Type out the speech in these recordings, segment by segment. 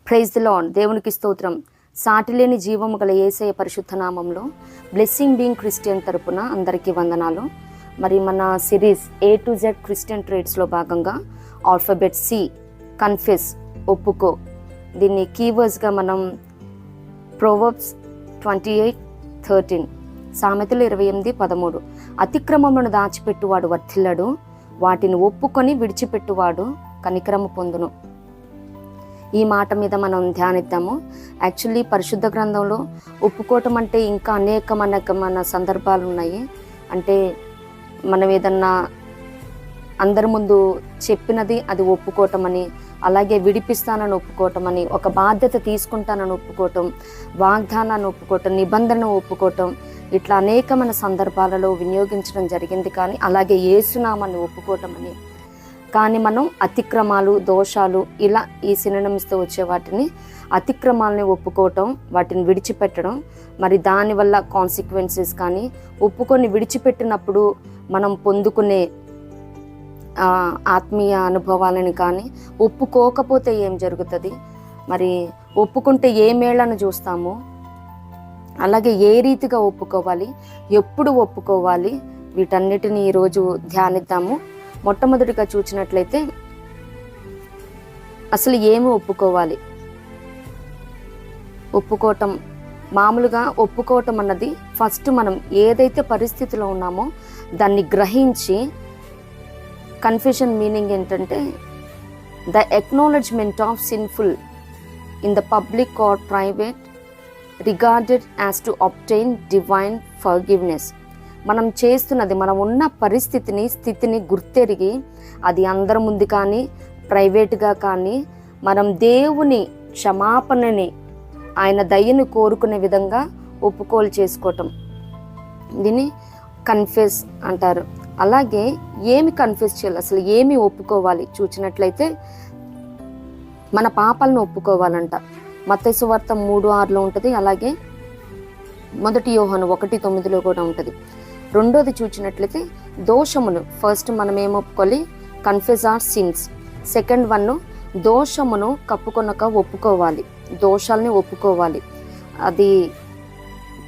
Praise the lord. దేవునికి స్తోత్రం. సాటిలేని జీవము గల యేసయ్య పరిశుద్ధ నామంలో బ్లెస్సింగ్ బీయింగ్ క్రిస్టియన్ తరపున అందరికీ వందనాలు. మరి మన series A to Z Christian ట్రేడ్స్లో భాగంగా ఆల్ఫాబెట్ C, కన్ఫెస్, ఒప్పుకో, దీన్ని కీవర్డ్స్గా మనం ప్రొవర్బ్స్ 28:13, సామెతలు 28:13, అతిక్రమములను దాచిపెట్టువాడు వర్ధిల్లడు, వాటిని ఒప్పుకొని విడిచిపెట్టువాడు కనికరము పొందును. ఈ మాట మీద మనం ధ్యానిద్దాము. యాక్చువల్లీ పరిశుద్ధ గ్రంథంలో ఒప్పుకోవటం అంటే ఇంకా అనేకమైన సందర్భాలు ఉన్నాయి. అంటే మనం ఏదన్నా అందరి ముందు చెప్పినది అది ఒప్పుకోవటం అని, అలాగే విడిపిస్తానని ఒప్పుకోవటం అని, ఒక బాధ్యత తీసుకుంటానని ఒప్పుకోవటం, వాగ్దానాన్ని ఒప్పుకోవటం, నిబంధనను ఒప్పుకోవటం, ఇట్లా అనేకమైన సందర్భాలలో వినియోగించడం జరిగింది. కానీ అలాగే యేసునామాన్ని ఒప్పుకోవటం అని. కానీ మనం అతిక్రమాలు, దోషాలు, ఇలా ఈ సినోనిమ్స్తో వచ్చే వాటిని అతిక్రమాలని ఒప్పుకోవటం, వాటిని విడిచిపెట్టడం, మరి దానివల్ల కాన్సిక్వెన్సెస్ కానీ, ఒప్పుకొని విడిచిపెట్టినప్పుడు మనం పొందుకునే ఆత్మీయ అనుభవాలను కానీ, ఒప్పుకోకపోతే ఏం జరుగుతుంది, మరి ఒప్పుకుంటే ఏ మేళను చూస్తాము, అలాగే ఏ రీతిగా ఒప్పుకోవాలి, ఎప్పుడు ఒప్పుకోవాలి, వీటన్నిటిని ఈరోజు ధ్యానిద్దాము. మొట్టమొదటిగా చూసినట్లయితే అసలు ఏమి ఒప్పుకోవాలి? ఒప్పుకోవటం, మామూలుగా ఒప్పుకోవటం అన్నది ఫస్ట్ మనం ఏదైతే పరిస్థితిలో ఉన్నామో దాన్ని గ్రహించి, కన్ఫెషన్ మీనింగ్ ఏంటంటే the acknowledgement of sinful in the public or private regarded as to obtain divine forgiveness. మనం చేస్తున్నది, మనం ఉన్న స్థితిని గుర్తెరిగి, అది అందరి ముందు కానీ ప్రైవేట్గా కానీ మనం దేవుని క్షమాపణని, ఆయన దయని కోరుకునే విధంగా ఒప్పుకోలు చేసుకోవటం, దీన్ని కన్ఫెస్ అంటారు. అలాగే ఏమి కన్ఫెస్ చేయాలి, అసలు ఏమి ఒప్పుకోవాలి చూసినట్లయితే మన పాపాలను ఒప్పుకోవాలంట. మత్తయి సువార్త 3:6 ఉంటుంది. అలాగే 1 యోహాను 1:9 కూడా ఉంటుంది. రెండోది చూసినట్లయితే దోషమును, ఫస్ట్ మనం ఏం ఒప్పుకోవాలి, confess our sins. Second one, దోషమును కప్పుకొనక ఒప్పుకోవాలి, దోషాలని ఒప్పుకోవాలి, అది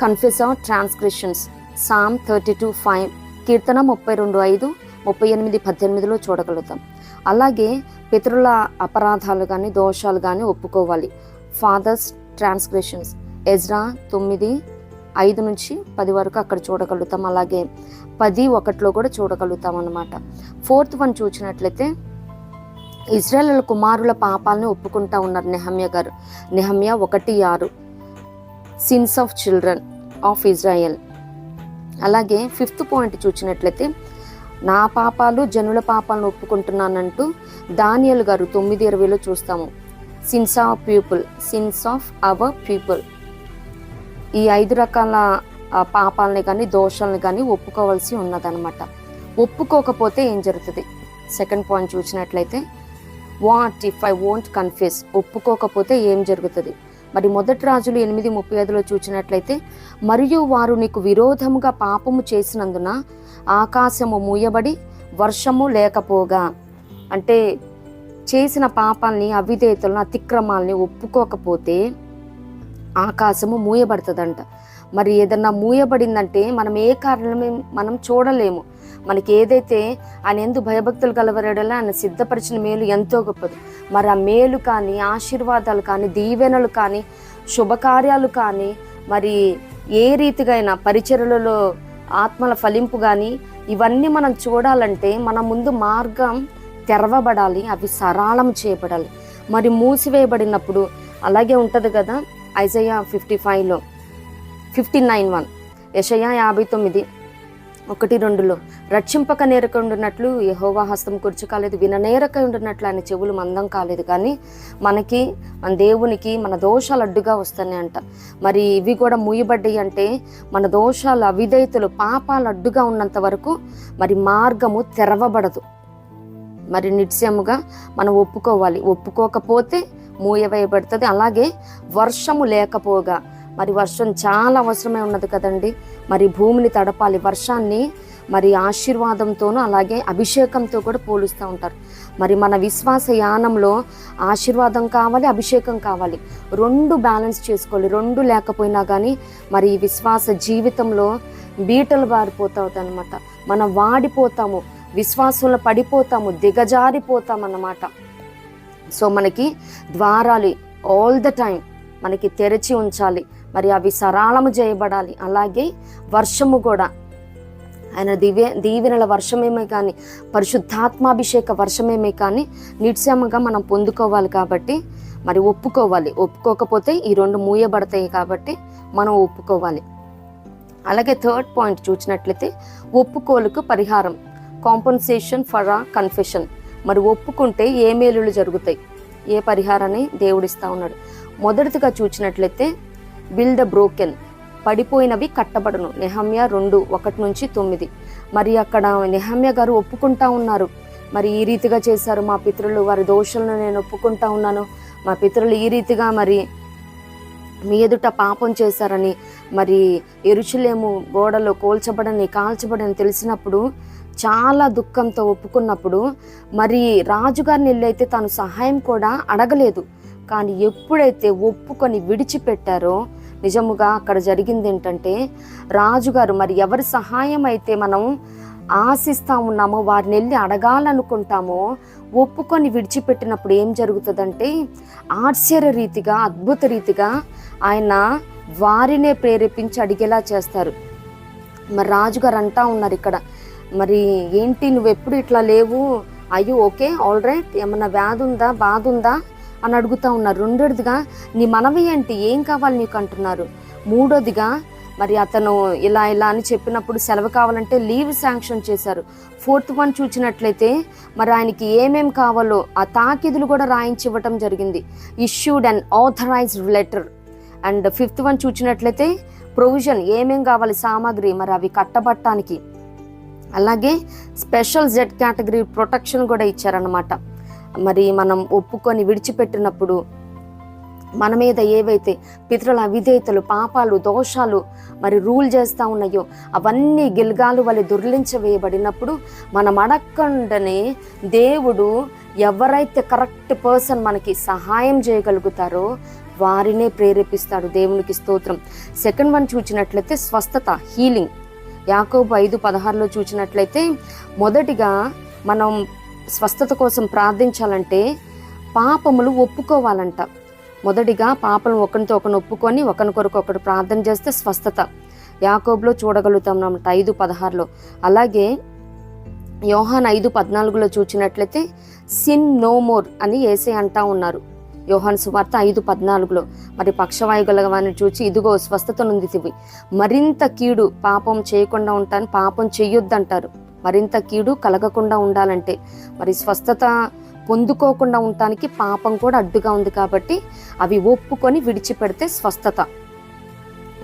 కన్ఫెస్ ఆర్ ట్రాన్స్గ్రెషన్స్. సామ్ 32:5, కీర్తన 32:5, 38:18 చూడగలుగుతాం. అలాగే పితరుల అపరాధాలు కానీ దోషాలు కానీ ఒప్పుకోవాలి, ఫాదర్స్ ట్రాన్స్గ్రెషన్స్. ఎజ్రా 9:5-10 వరకు అక్కడ చూడగలుగుతాం. అలాగే 10:1 కూడా చూడగలుగుతాం అన్నమాట. ఫోర్త్ వన్ చూసినట్లయితే ఇజ్రాయేలు కుమారుల పాపాలను ఒప్పుకుంటా ఉన్నారు నెహమ్యా గారు. నెహమ్యా 1:6, since of children of Israel. అలాగే ఫిఫ్త్ పాయింట్ చూసినట్లయితే నా పాపాలు జనుల పాపాలను ఒప్పుకుంటున్నానంటూ దానియేలు గారు 9:20 చూస్తాము. Since of people, since of our people. ఈ 5 రకాల పాపాలని కానీ దోషాలను కానీ ఒప్పుకోవాల్సి ఉన్నదనమాట. ఒప్పుకోకపోతే ఏం జరుగుతుంది? సెకండ్ పాయింట్ చూసినట్లయితే what if I won't confess, ఒప్పుకోకపోతే ఏం జరుగుతుంది? మరి 1 రాజులు 8:35 చూసినట్లయితే మరియు వారు నీకు విరోధముగా పాపము చేసినందున ఆకాశము మూయబడి వర్షము లేకపోగా, అంటే చేసిన పాపాలని, అవిధేయతలను, అతిక్రమాలని ఒప్పుకోకపోతే ఆకాశము మూయబడుతుందంట. మరి ఏదన్నా మూయబడిందంటే మనం ఏ కారణమే మనం చూడలేము. మనకి ఏదైతే ఆయన ఎందు భయభక్తులు కలవరడలా ఆయన సిద్ధపరిచిన మేలు ఎంతో గొప్పది. మరి ఆ మేలు కానీ, ఆశీర్వాదాలు కానీ, దీవెనలు కానీ, శుభకార్యాలు కానీ, మరి ఏ రీతిగా అయినా పరిచర్యలలో ఆత్మల ఫలింపు కానీ, ఇవన్నీ మనం చూడాలంటే మన ముందు మార్గం తెరవబడాలి, అవి సరళం చేయబడాలి. మరి మూసివేయబడినప్పుడు అలాగే ఉంటుంది కదా. ఐజయా 55లో 59:1, యెషయా 59:1-2 రక్షింపక నేరక ఉండున్నట్లు యెహోవా హస్తం కుర్చీ కాలేదు, విననేరక ఉండున్నట్లు ఆయన చెవులు మందం కాలేదు. కానీ మనకి, మన దేవునికి మన దోషాలు అడ్డుగా వస్తున్నాయి అంట. మరి ఇవి కూడా మూయబడ్డాయి అంటే మన దోషాలు, అవిధేయతలు, పాపాలు అడ్డుగా ఉన్నంత వరకు మరి మార్గము తెరవబడదు. మరి నిశ్చయముగా మనం ఒప్పుకోవాలి. ఒప్పుకోకపోతే మూయవేయబడుతుంది. అలాగే వర్షము లేకపోగా, మరి వర్షం చాలా అవసరమే ఉన్నది కదండి. మరి భూమిని తడపాలి, వర్షాన్ని మరి ఆశీర్వాదంతోనూ అలాగే అభిషేకంతో కూడా పోలుస్తూ ఉంటారు. మరి మన విశ్వాస యానంలో ఆశీర్వాదం కావాలి, అభిషేకం కావాలి, రెండు బ్యాలెన్స్ చేసుకోవాలి. రెండు లేకపోయినా కానీ మరి ఈ విశ్వాస జీవితంలో బీటలు బారిపోతావు అనమాట. మనం వాడిపోతాము, విశ్వాసంలో పడిపోతాము, దిగజారిపోతాం అన్నమాట. సో మనకి ద్వారాలు ఆల్ ద టైం మనకి తెరిచి ఉంచాలి, మరి అవి సరళము చేయబడాలి. అలాగే వర్షము కూడా ఆయన దీవెనల వర్షమేమే కానీ, పరిశుద్ధాత్మాభిషేక వర్షమేమే కానీ నిశ్చయముగా మనం పొందుకోవాలి. కాబట్టి మరి ఒప్పుకోవాలి. ఒప్పుకోకపోతే ఈ రెండు మూయబడతాయి కాబట్టి మనం ఒప్పుకోవాలి. అలాగే థర్డ్ పాయింట్ చూసినట్లయితే ఒప్పుకోలుకు పరిహారం, కాంపన్సేషన్ ఫర్ ఆ కన్ఫెషన్. మరి ఒప్పుకుంటే ఏ మేలులు జరుగుతాయి, ఏ పరిహారాన్ని దేవుడిస్తూ ఉన్నాడు. మొదటిగా చూసినట్లయితే బిల్ ద బ్రోకెన్, పడిపోయినవి కట్టబడను. నెహమ్యా 2:1-9. మరి అక్కడ నెహమ్యా గారు ఒప్పుకుంటా ఉన్నారు, మరి ఈ రీతిగా చేశారు మా పితరులు, వారి దోషులను నేను ఒప్పుకుంటా ఉన్నాను, మా పితరులు ఈ రీతిగా మరి మీ ఎదుట పాపం చేశారని, మరి యెరూషలేము గోడలో కాల్చబడని తెలిసినప్పుడు చాలా దుఃఖంతో ఒప్పుకున్నప్పుడు మరి రాజుగారిని వెళ్ళైతే తాను సహాయం కూడా అడగలేదు. కానీ ఎప్పుడైతే ఒప్పుకొని విడిచిపెట్టారో నిజముగా అక్కడ జరిగింది ఏంటంటే, రాజుగారు మరి ఎవరి సహాయం అయితే మనం ఆశిస్తూ ఉన్నామో, వారిని వెళ్ళి అడగాలనుకుంటామో, ఒప్పుకొని విడిచిపెట్టినప్పుడు ఏం జరుగుతుందంటే ఆశ్చర్య రీతిగా, అద్భుత రీతిగా ఆయన వారినే ప్రేరేపించి అడిగేలా చేస్తారు. మరి రాజుగారు అంటా ఉన్నారు ఇక్కడ, మరి ఏంటి నువ్వు ఎప్పుడు ఇట్లా లేవు, అయ్యో ఓకే ఆల్ రైట్, ఏమన్నా వ్యాధి ఉందా, బాధ ఉందా అని అడుగుతూ ఉన్నారు. రెండోదిగా నీ మనవి ఏంటి, ఏం కావాలి నీకు అంటున్నారు. మూడోదిగా మరి అతను ఇలా అని చెప్పినప్పుడు సెలవు కావాలంటే లీవ్ శాంక్షన్ చేశారు. ఫోర్త్ వన్ చూసినట్లయితే మరి ఆయనకి ఏమేం కావాలో ఆ తాకిదులు కూడా రాయించి ఇవ్వటం జరిగింది. Issued and authorized letter. And fifth one చూసినట్లయితే ప్రొవిజన్, ఏమేం కావాలి సామాగ్రి, మరి అవి కట్టబట్టానికి. అలాగే స్పెషల్ జెడ్ కేటగిరీ ప్రొటెక్షన్ కూడా ఇచ్చారన్నమాట. మరి మనం ఒప్పుకొని విడిచిపెట్టినప్పుడు మన మీద ఏవైతే పితరుల అవిధేయతలు, పాపాలు, దోషాలు మరి రూల్ చేస్తూ ఉన్నాయో అవన్నీ గిల్గాలు వలె దుర్లించవేయబడినప్పుడు మనం అడగకుండానే దేవుడు ఎవరైతే కరెక్ట్ పర్సన్ మనకి సహాయం చేయగలుగుతారో వారినే ప్రేరేపిస్తాడు. దేవునికి స్తోత్రం. సెకండ్ వన్ చూసినట్లయితే స్వస్థత, హీలింగ్. యాకోబు 5:16 చూసినట్లయితే మొదటిగా మనం స్వస్థత కోసం ప్రార్థించాలంటే పాపములు ఒప్పుకోవాలంట. మొదటిగా పాపం ఒకరితో ఒకరిని ఒప్పుకొని ఒకరి కొరకు ఒకరు ప్రార్థన చేస్తే స్వస్థత యాకోబులో చూడగలుగుతాం అన్నమాట 5:16. అలాగే యోహాన్ 5:14 చూసినట్లయితే సిన్ నో మోర్ అని యేసే అంటా ఉన్నారు. యోహాను సువార్త 5:14. మరి పక్షవాయు గల వారిని చూచి ఇదిగో స్వస్థత నొందితివి, మరింత కీడు పాపం చేయకుండా ఉంటాను, పాపం చెయ్యొద్దంటారు. మరింత కీడు కలగకుండా ఉండాలంటే మరి స్వస్థత పొందుకోకుండా ఉండటానికి పాపం కూడా అడ్డుగా ఉంది. కాబట్టి అవి ఒప్పుకొని విడిచిపెడితే స్వస్థత.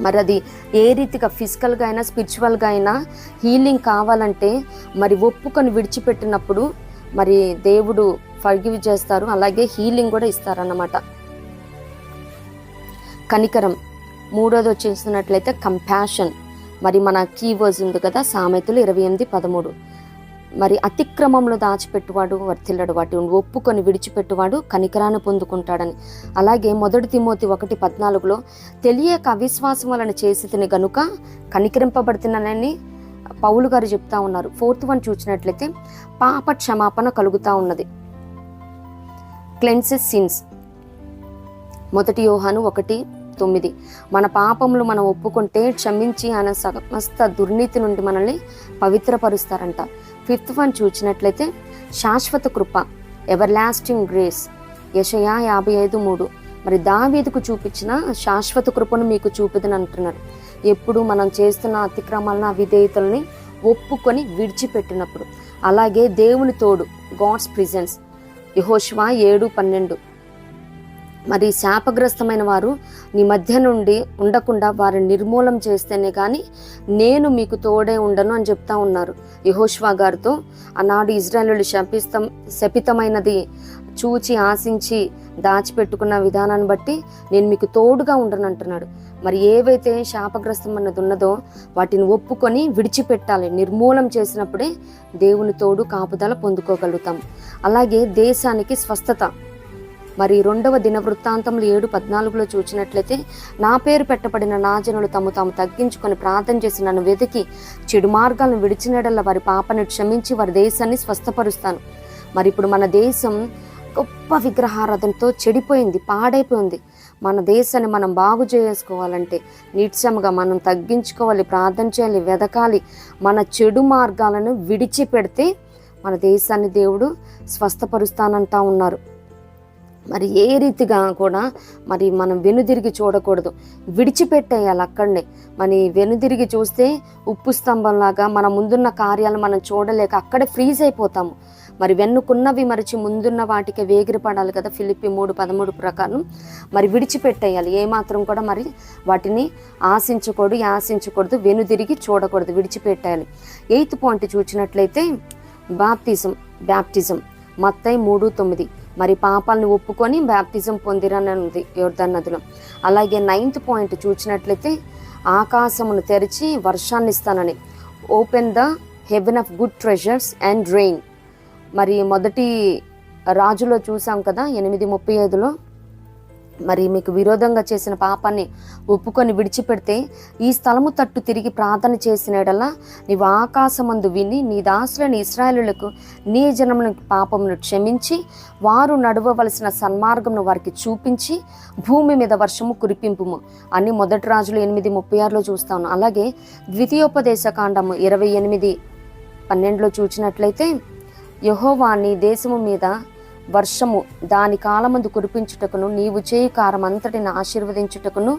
మరి అది ఏ రీతిగా ఫిజికల్గా అయినా స్పిరిచువల్గా అయినా హీలింగ్ కావాలంటే మరి ఒప్పుకొని విడిచిపెట్టినప్పుడు మరి దేవుడు ఫర్గివ్ చేస్తారు, అలాగే హీలింగ్ కూడా ఇస్తారన్నమాట. కనికరం. మూడోది వచ్చేసినట్లయితే కంపాషన్. మరి మన కీవర్డ్స్ ఉంది కదా, సామెతలు 28:13. మరి అతిక్రమంలో దాచిపెట్టువాడు వర్తిల్లడు, వాటిని ఒప్పుకొని విడిచిపెట్టువాడు కనికరాన్ని పొందుకుంటాడని. అలాగే 1 తిమోతి 1:14 తెలియక అవిశ్వాసం వలన చేసి తిని గనుక కనికరింపబడుతున్నానని పౌలు గారు చెప్తా ఉన్నారు. ఫోర్త్ వన్ చూసినట్లయితే పాప క్షమాపణ కలుగుతూ ఉన్నది, క్లెన్సెస్ సిన్స్. 1 యోహాను 1:9 మన పాపములు మనం ఒప్పుకుంటే క్షమించి ఆయన సమస్త దుర్నీతి నుండి మనల్ని పవిత్రపరుస్తారంట. ఫిఫ్త్ వన్ చూసినట్లయితే శాశ్వత కృప, ఎవర్ లాస్టింగ్ గ్రేస్. యెషయా 55:3 మరి దావీదుకు చూపించిన శాశ్వత కృపను మీకు చూపిదని అంటున్నారు. ఎప్పుడు మనం చేస్తున్న అతిక్రమాలను అవిధేయతల్ని ఒప్పుకొని విడిచిపెట్టినప్పుడు. అలాగే దేవుని తోడు, గాడ్స్ ప్రిజెన్స్. యెహోషువ 7:12 మరి శాపగ్రస్తమైన వారు నీ మధ్య నుండి ఉండకుండా వారిని నిర్మూలం చేస్తేనే కానీ నేను మీకు తోడే ఉండను అని చెప్తా ఉన్నారు యెహోషువ గారితో. ఆనాడు ఇజ్రాయేలు శపితమైనది చూచి ఆశించి దాచిపెట్టుకున్న విధానాన్ని బట్టి నేను మీకు తోడుగా ఉండను అంటున్నాడు. మరి ఏవైతే శాపగ్రస్తం అన్నది ఉన్నదో వాటిని ఒప్పుకొని విడిచిపెట్టాలి. నిర్మూలం చేసినప్పుడే దేవుని తోడు కాపుదల పొందుకోగలుగుతాం. అలాగే దేశానికి స్వస్థత. మరి 2వ దినవృత్తాంతములు 7:14 చూసినట్లయితే, నా పేరు పెట్టబడిన నా జనులు తాము తగ్గించుకొని ప్రార్థన చేసి నన్ను వెతికి చెడు మార్గాలను విడిచినడల్లా వారి పాపను క్షమించి వారి దేశాన్ని స్వస్థపరుస్తాను. మరి ఇప్పుడు మన దేశం గొప్ప విగ్రహారాధనతో చెడిపోయింది, పాడైపోయింది. మన దేశాన్ని మనం బాగు చేసుకోవాలంటే నిత్యముగా మనం తగ్గించుకోవాలి, ప్రార్థన చేయాలి, వెదకాలి. మన చెడు మార్గాలను విడిచిపెడితే మన దేశాన్ని దేవుడు స్వస్థపరుస్తానంటా ఉన్నారు. మరి ఏ రీతిగా కూడా మరి మనం వెనుదిరిగి చూడకూడదు, విడిచిపెట్టేయాలి అక్కడనే. మరి వెనుదిరిగి చూస్తే ఉప్పు స్తంభంలాగా మన ముందున్న కార్యాలు మనం చూడలేక అక్కడే ఫ్రీజ్ అయిపోతాము. మరి వెన్నుకున్నవి మరిచి ముందున్న వాటికి వేగిరపడాలి కదా, ఫిలిప్పీ 3:13 ప్రకారం. మరి విడిచిపెట్టేయాలి, ఏమాత్రం కూడా మరి వాటిని ఆశించకూడదు, వెనుదిరిగి చూడకూడదు, విడిచిపెట్టేయాలి. 8th పాయింట్ చూసినట్లయితే బ్యాప్టిజం మత్తయి 3:9. మరి పాపాలను ఒప్పుకొని బ్యాప్టిజం పొందిరని ఉంది యోర్దాను నదిలో. అలాగే 9th పాయింట్ చూసినట్లయితే ఆకాశమును తెరిచి వర్షాన్ని ఇస్తానని, open the heaven of good treasures and rain. మరి మొదటి రాజులో చూసాం కదా 8:35లో, మరి మీకు విరోధంగా చేసిన పాపాన్ని ఒప్పుకొని విడిచిపెడితే ఈ స్థలము తట్టు తిరిగి ప్రార్థన చేసిన ఎడల నీవు ఆకాశమందు విని నీ దాసులైన ఇశ్రాయేలులకు నీ జనమును పాపమును క్షమించి వారు నడవవలసిన సన్మార్గమును వారికి చూపించి భూమి మీద వర్షము కురిపింపుము అని మొదటి రాజులు 8:36లో చూస్తాను. అలాగే ద్వితీయోపదేశ కాండము 28:12లో చూసినట్లయితే, యెహోవా నీ దేశము మీద వర్షము దాని కాలమందు కురిపించుటకును నీవు చేయు కారమంతటిని ఆశీర్వదించుటకును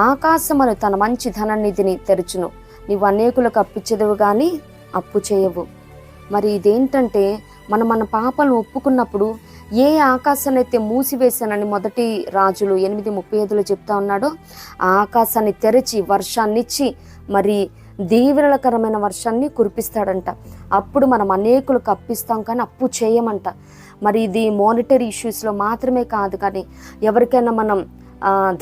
ఆకాశమును తన మంచి ధననిధిని తెరచును, నీవు అనేకులకు అప్పిచ్చేదవు కానీ అప్పు చేయవు. మరి ఇదేంటంటే మన పాపాలను ఒప్పుకున్నప్పుడు ఏ ఆకాశాన్ని అయితే మూసివేశానని మొదటి రాజులు 8:35లో చెప్తా ఉన్నాడో ఆ ఆకాశాన్ని తెరచి వర్షాన్నిచ్చి మరి దీవెనకరమైన వర్షాన్ని కురిపిస్తాడంట. అప్పుడు మనం అనేకులకు అప్పిస్తాం కానీ అప్పు చేయమంట. మరి ఇది మానిటరీ ఇష్యూస్లో మాత్రమే కాదు, కానీ ఎవరికైనా మనం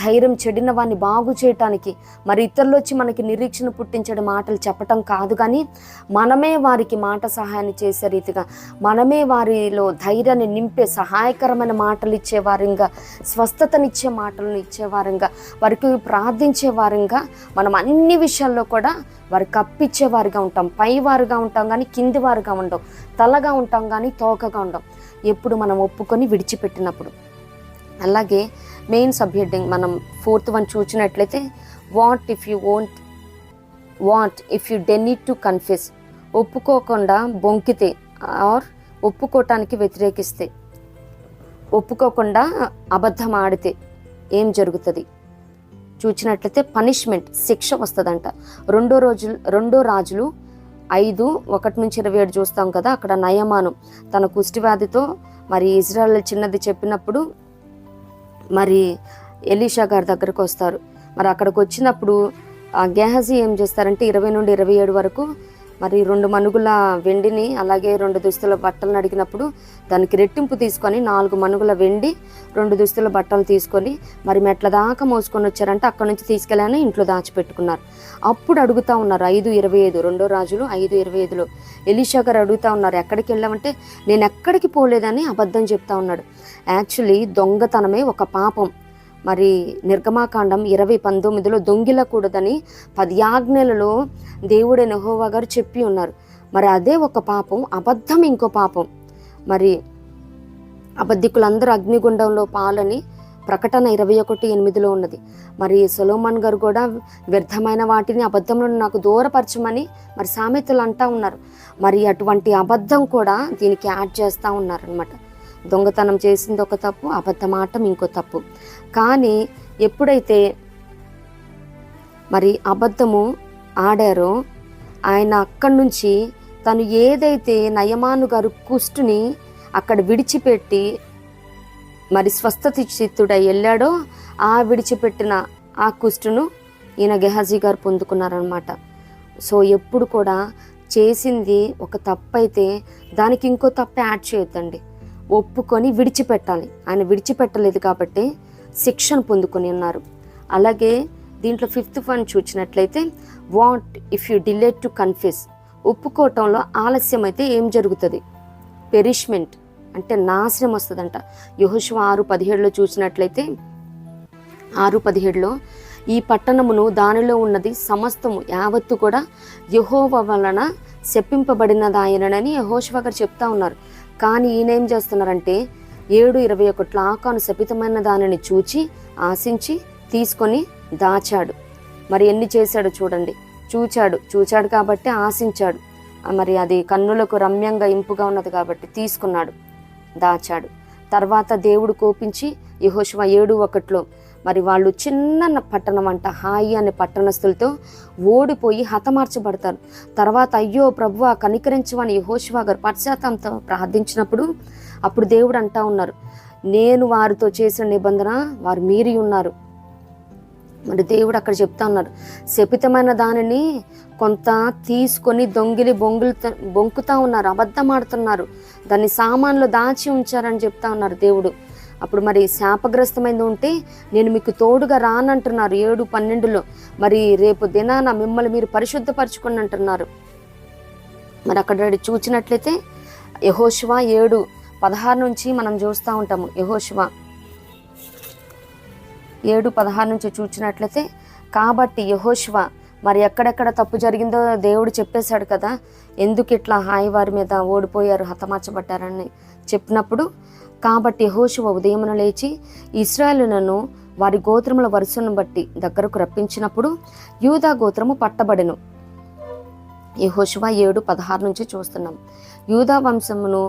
ధైర్యం చెడిన వాడిని బాగు చేయటానికి, మరి ఇతరులు వచ్చి మనకి నిరీక్షణ పుట్టించడం మాటలు చెప్పటం కాదు, కానీ మనమే వారికి మాట సహాయాన్ని చేసే రీతిగా, మనమే వారిలో ధైర్యాన్ని నింపే సహాయకరమైన మాటలు ఇచ్చేవారంగా, స్వస్థతనిచ్చే మాటలను ఇచ్చేవారంగా, వారికి ప్రార్థించేవారంగా, మనం అన్ని విషయాల్లో కూడా వారికి కప్పిచ్చేవారుగా ఉంటాం. పైవారుగా ఉంటాం కానీ కింది వారుగా ఉండం, తలగా ఉంటాం కానీ తోకగా ఉండం, ఎప్పుడు మనం ఒప్పుకొని విడిచిపెట్టినప్పుడు. అలాగే మెయిన్ సబ్హెడ్డింగ్ మనం 4th వన్ చూసినట్లయితే, what if you deny to confess. ఒప్పుకోకుండా బొంకితే ఆర్ ఒప్పుకోవటానికి వ్యతిరేకిస్తే, ఒప్పుకోకుండా అబద్ధం ఆడితే ఏం జరుగుతుంది చూసినట్లయితే పనిష్మెంట్, శిక్ష వస్తుందంట. 2 రాజులు 5:1-27 చూస్తాం కదా. అక్కడ నయమాను తన కుష్టివ్యాధితో మరి ఇజ్రాయెల్ చిన్నది చెప్పినప్పుడు మరి ఎలీషా గారి దగ్గరకు వస్తారు. మరి అక్కడికి వచ్చినప్పుడు గేహజీ ఏం చేస్తారంటే 20-27 వరకు మరి 2 మనుగుల వెండిని అలాగే 2 దుస్తుల బట్టలను అడిగినప్పుడు దానికి రెట్టింపు తీసుకొని 4 మనుగుల వెండి 2 దుస్తుల బట్టలు తీసుకొని మరి మెట్ల దాకా మోసుకొని వచ్చారంటే అక్కడ నుంచి తీసుకెళ్ళాలని ఇంట్లో దాచిపెట్టుకున్నారు. అప్పుడు అడుగుతా ఉన్నారు 5:25 2 రాజులు 5:25లో ఎలీషా గారు అడుగుతా ఉన్నారు, ఎక్కడికి వెళ్ళామంటే నేను ఎక్కడికి పోలేదని అబద్ధం చెప్తా ఉన్నాడు. యాక్చువల్లీ దొంగతనమే ఒక పాపం. మరి నిర్గమాకాండం 20:19లో దొంగిలకూడదని 10 ఆజ్ఞలలో దేవుడైన యెహోవా గారు చెప్పి ఉన్నారు. మరి అదే ఒక పాపం, అబద్ధం ఇంకో పాపం. మరి అబద్ధికులందరూ అగ్నిగుండంలో పాలని ప్రకటన 21:8లో ఉన్నది. మరి సొలొమోన్ గారు కూడా వ్యర్థమైన వాటిని అబద్ధంలో నాకు దూరపరచమని మరి సామెతలు అంటా ఉన్నారు. మరి అటువంటి అబద్ధం కూడా దీనికి యాడ్ చేస్తూ ఉన్నారనమాట. దొంగతనం చేసింది ఒక తప్పు, అబద్ధమాటం ఇంకో తప్పు. కానీ ఎప్పుడైతే మరి అబద్ధము ఆడారో ఆయన అక్కడి నుంచి తను ఏదైతే నయమాను గారు కుష్టుని అక్కడ విడిచిపెట్టి మరి స్వస్థత చిత్తుడై వెళ్ళాడో ఆ విడిచిపెట్టిన ఆ కుష్టును ఈయన గెహజీ గారు పొందుకున్నారనమాట. సో ఎప్పుడు కూడా చేసింది ఒక తప్పు అయితే దానికి ఇంకో తప్పు యాడ్ చేయొద్దండి. ఒప్పుకొని విడిచిపెట్టాలి. ఆయన విడిచిపెట్టలేదు కాబట్టి శిక్షను పొందుకొని ఉన్నారు. అలాగే దీంట్లో 5th వన్ చూసినట్లయితే what if you delay to confess. ఒప్పుకోవటంలో ఆలస్యం అయితే ఏం జరుగుతుంది? పెరిష్మెంట్ అంటే నాశనం వస్తుందంట. యెహోషువ 6:17 చూసినట్లయితే 6:17 ఈ పట్టణమును దానిలో ఉన్నది సమస్తము యావత్తు కూడా యెహోవా వలన శపింపబడినదాయనని యెహోషువ గారు చెప్తా ఉన్నారు. కానీ ఈయన ఏం చేస్తున్నారంటే 7:21 ఆకాను శపితమైన దానిని చూచి ఆశించి తీసుకొని దాచాడు. మరి ఎన్ని చేశాడు చూడండి. చూచాడు కాబట్టి ఆశించాడు. మరి అది కన్నులకు రమ్యంగా ఇంపుగా ఉన్నది కాబట్టి తీసుకున్నాడు, దాచాడు. తర్వాత దేవుడు కోపించి యెహోషువ 7:1 మరి వాళ్ళు చిన్న పట్టణం అంట హాయి అనే పట్టణస్థులతో ఓడిపోయి హతమార్చబడతారు. తర్వాత అయ్యో ప్రభువా కనికరించమని యెహోషువ గారు పశ్చాత్తాపంతో ప్రార్థించినప్పుడు అప్పుడు దేవుడు అంటా ఉన్నారు, నేను వారితో చేసిన నిబంధన వారు మీరి ఉన్నారు. మరి దేవుడు అక్కడ చెప్తా ఉన్నారు, శపితమైన దానిని కొంత తీసుకొని దొంగిలి బొంకుతా ఉన్నారు, అబద్ధం ఆడుతున్నారు, దాన్ని సామాన్లు దాచి ఉంచారని చెప్తా ఉన్నారు దేవుడు. అప్పుడు మరి శాపగ్రస్తమైంది ఉంటే నేను మీకు తోడుగా రానంటున్నారు 7:12. మరి రేపు దినాన మిమ్మల్ని మీరు పరిశుద్ధపరచుకొని అంటున్నారు. మరి అక్కడ చూసినట్లయితే యెహోషువ 7:16 నుంచి మనం చూస్తూ ఉంటాము. యెహోషువ 7:16 నుంచి చూసినట్లయితే కాబట్టి యెహోషువ మరి ఎక్కడెక్కడ తప్పు జరిగిందో దేవుడు చెప్పేశాడు కదా, ఎందుకు ఇట్లా హాయి వారి మీద ఓడిపోయారు హతమార్చబడ్డారని చెప్పినప్పుడు, కాబట్టి యెహోషువ ఉదయమున లేచి ఇశ్రాయేలులను వారి గోత్రముల వరుసను బట్టి దగ్గరకు రప్పించినప్పుడు యూదా గోత్రము పట్టబడెను. యెహోషువ 7:16 నుంచి చూస్తున్నాం. యూదా వంశమును